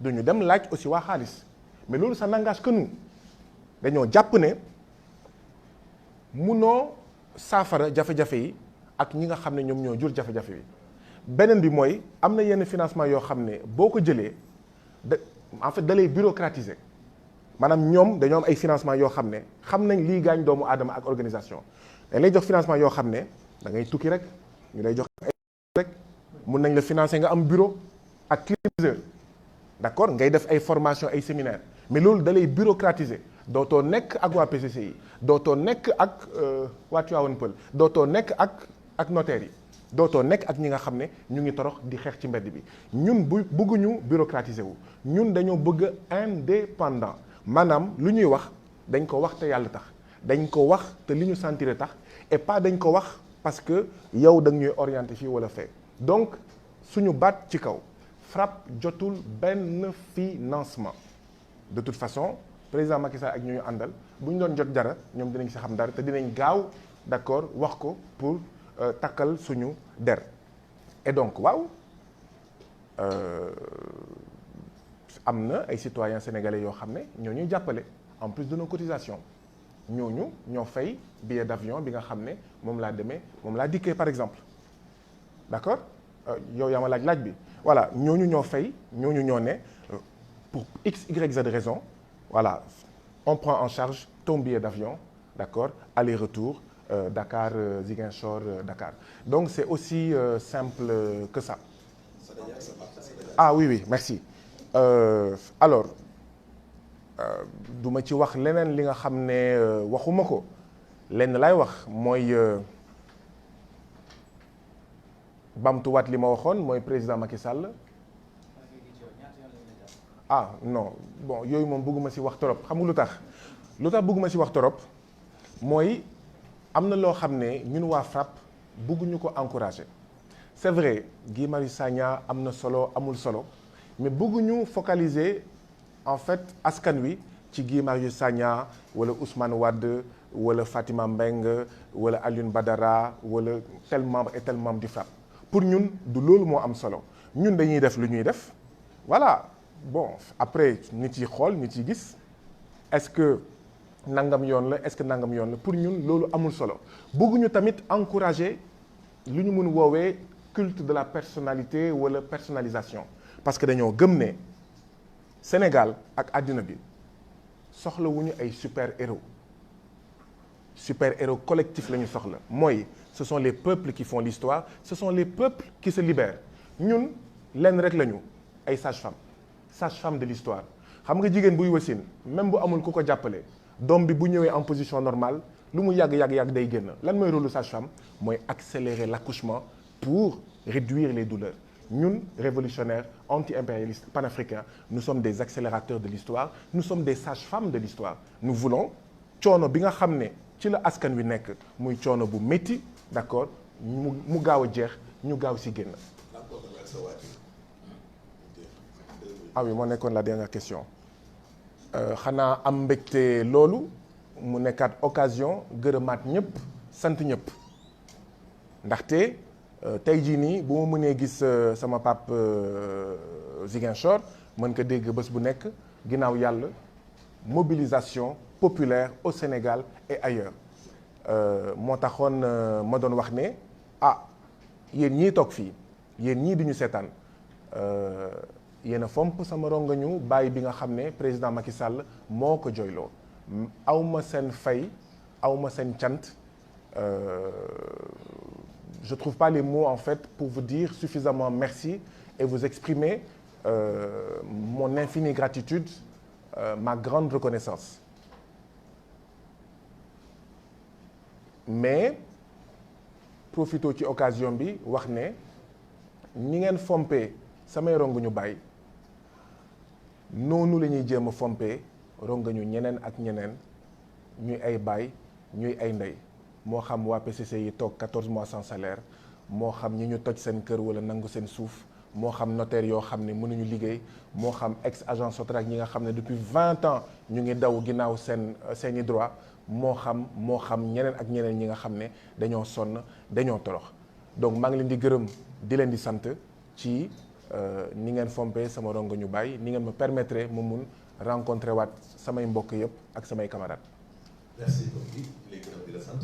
duñu dem laaj Osiwa xaalis mais loolu ça n'engage que nous dañoo jàpp ne munoo saafara jafe-jafe yi ak ñi nga xam ne ñoom ñoo jur jafe-jafe yi beneen bi mooy am na yenn financement yoo xam ne boo ko jëlee en fait da lay bureaucratiser maanaam ñoom dañoo am ay financement yoo xam ne xam nañ lii gaañ doomu aadama ak organisation dañ lay jox financement yoo xam ne da ngay tukki rek ñu lay jox ay rek mun nañ la financer nga am bureau ak climatiseur d'accord ngay def ay formation ay séminaire mais loolu da lay bureaucratiser dootoo nekk ak waa PCCI dootoo nekk ak waa Tivaouane Peulh dootoo nekk ak notaire yi dootoo nekk ak ñi nga xam ne ñu ngi torox di xeex ci mbedd bi ñun bëgguñu bureaucratiser wu ñun dañoo bëgg indépendant maanaam lu ñuy wax dañ ko wax te yàlla tax dañ ko wax te li ñu sentir tax et pas dañ ko wax parce que yow da ñuy orienté fii wala fee donc suñu baat ci kaw FRAPP jotul benn financement de toute façon président Macky Sall ak ñu àndal bu ñu doon jot dara ñoom dinañ si xam dara te dinañ gaaw d'accord wax ko pour takkal suñu der et donc waaw am na ay citoyens sénégalais yoo xam ne ñoo ñuy jàppale en plus de nos cotisations ñooñu ñoo fay billet d'avion bi nga xam ne moom laa demee moom laa dikkee par exemple d'accord yow yaa ma laaj bi voilà ñooñu ñoo fay ñooñu ñoo ne pour x y z raison voilà on prend en charge ton billet d'avion d'accord aller-retour Dakar Ziguinchor Dakar donc c'est aussi simple que ça. oui merci alors du ma ci wax leneen li nga xam ne waxuma ko lenn lay wax mooy bamtuwaat li ma waxoon mooy président Macky Sall. Ah non bon yooyu moom bëgguma ci wax trop xam nga lu tax bëgguma ci wax trop mooy am na loo xam ne ñun waa FRAPP bëgguñu ko encourager. C'est vrai Guy Marius Sagna am na solo amul solo mais bëgguñu focaliser en fait askan wi ci Guy Marius Sagna wala Ousmane Wade wala Fatima Mbengue wala Alioune Badara wala tel membre et tel membre du FRAPP pour ñun du loolu moo am solo ñun dañuy def lu ñuy def voilà bon après nit yi xool nit yi gis est-ce que nangam yoon la est-ce que nangam yoon la pour ñun loolu amul solo bëgguñu tamit encourager lu ñu mun woowee culte de la personnalité wala personnalisation parce que dañoo gëm ne Sénégal ak àddina bi soxlawuñu ay super-héros collectif la ñu soxla mooy ce sont les peuples qui font l'histoire ce sont les peuples qui se libèrent ñun lenn rek lañu ay sage-femme de l'histoire xam nga jigéen buy wasin même bu amul ku ko jàppale doom bi bu ñëwee en position normale lu mu yàgg day génn lan mooy rôle sage-femme mooy accélérer l'accouchement pour réduire les douleurs ñun révolutionnaires anti-impérialistes panafricains nous sommes des accélérateurs de l'histoire nous sommes des sages-femmes de l'histoire nous voulons coono bi nga xam ne ci la askan wi nekk muy coono bu métti d'accord mu gaaw a jeex ñu gaaw ci génn. Ah oui moo nekkoon la dernière question xanaa am mbégte loolu mu nekkaat occasion gërëmaat ñëpp sant ñëpp ndaxte tey jii nii bu ma mënee gis sama pap Ziguinchor mën ko dégg bés bu nekk ginnaaw yàlla mobilisation populaire au Sénégal et ailleurs moo taxoon ma doon wax ne yéen ñii toog fii yéen ñii di ñu seetaan yéen a fomp sama rongañu bàyyi bi nga xam ne président Macky Sall moo ko jooyloo awma seen fay awma seen cant je trouve pas les mots en fait pour vous dire suffisamment merci et vous exprimer mon infinie gratitude ma grande reconnaissance mais profito ci occasion bi wax ne ñi ngeen fompee samay ronguñu bàyyi noonu la ñuy jéem a fompee rongañu ñeneen ak ñeneen ñuy ay baay ñuy ay ndey moo xam waa PCC yi toog 14 mois sans salaire moo xam ñi ñu toj seen kër wala nangu seen suuf moo xam notaire yoo xam ne mënuñu liggéey moo xam ex agent Sotrac ñi nga xam ne depuis 20 ans ñu ngi daw ginnaaw seeni droit moo xam ñeneen ak ñeneen ñi nga xam ne dañoo sonn dañoo torox donc maa ngi leen di gërëm di leen di sant ci ni ngeen fompee sama rongo ñu bàyyi ni ngeen ma permettre ma mun rencontrer waat samay mbokk yëpp ak samay camarades. Merci beaucoup léegi gërëm di la sant.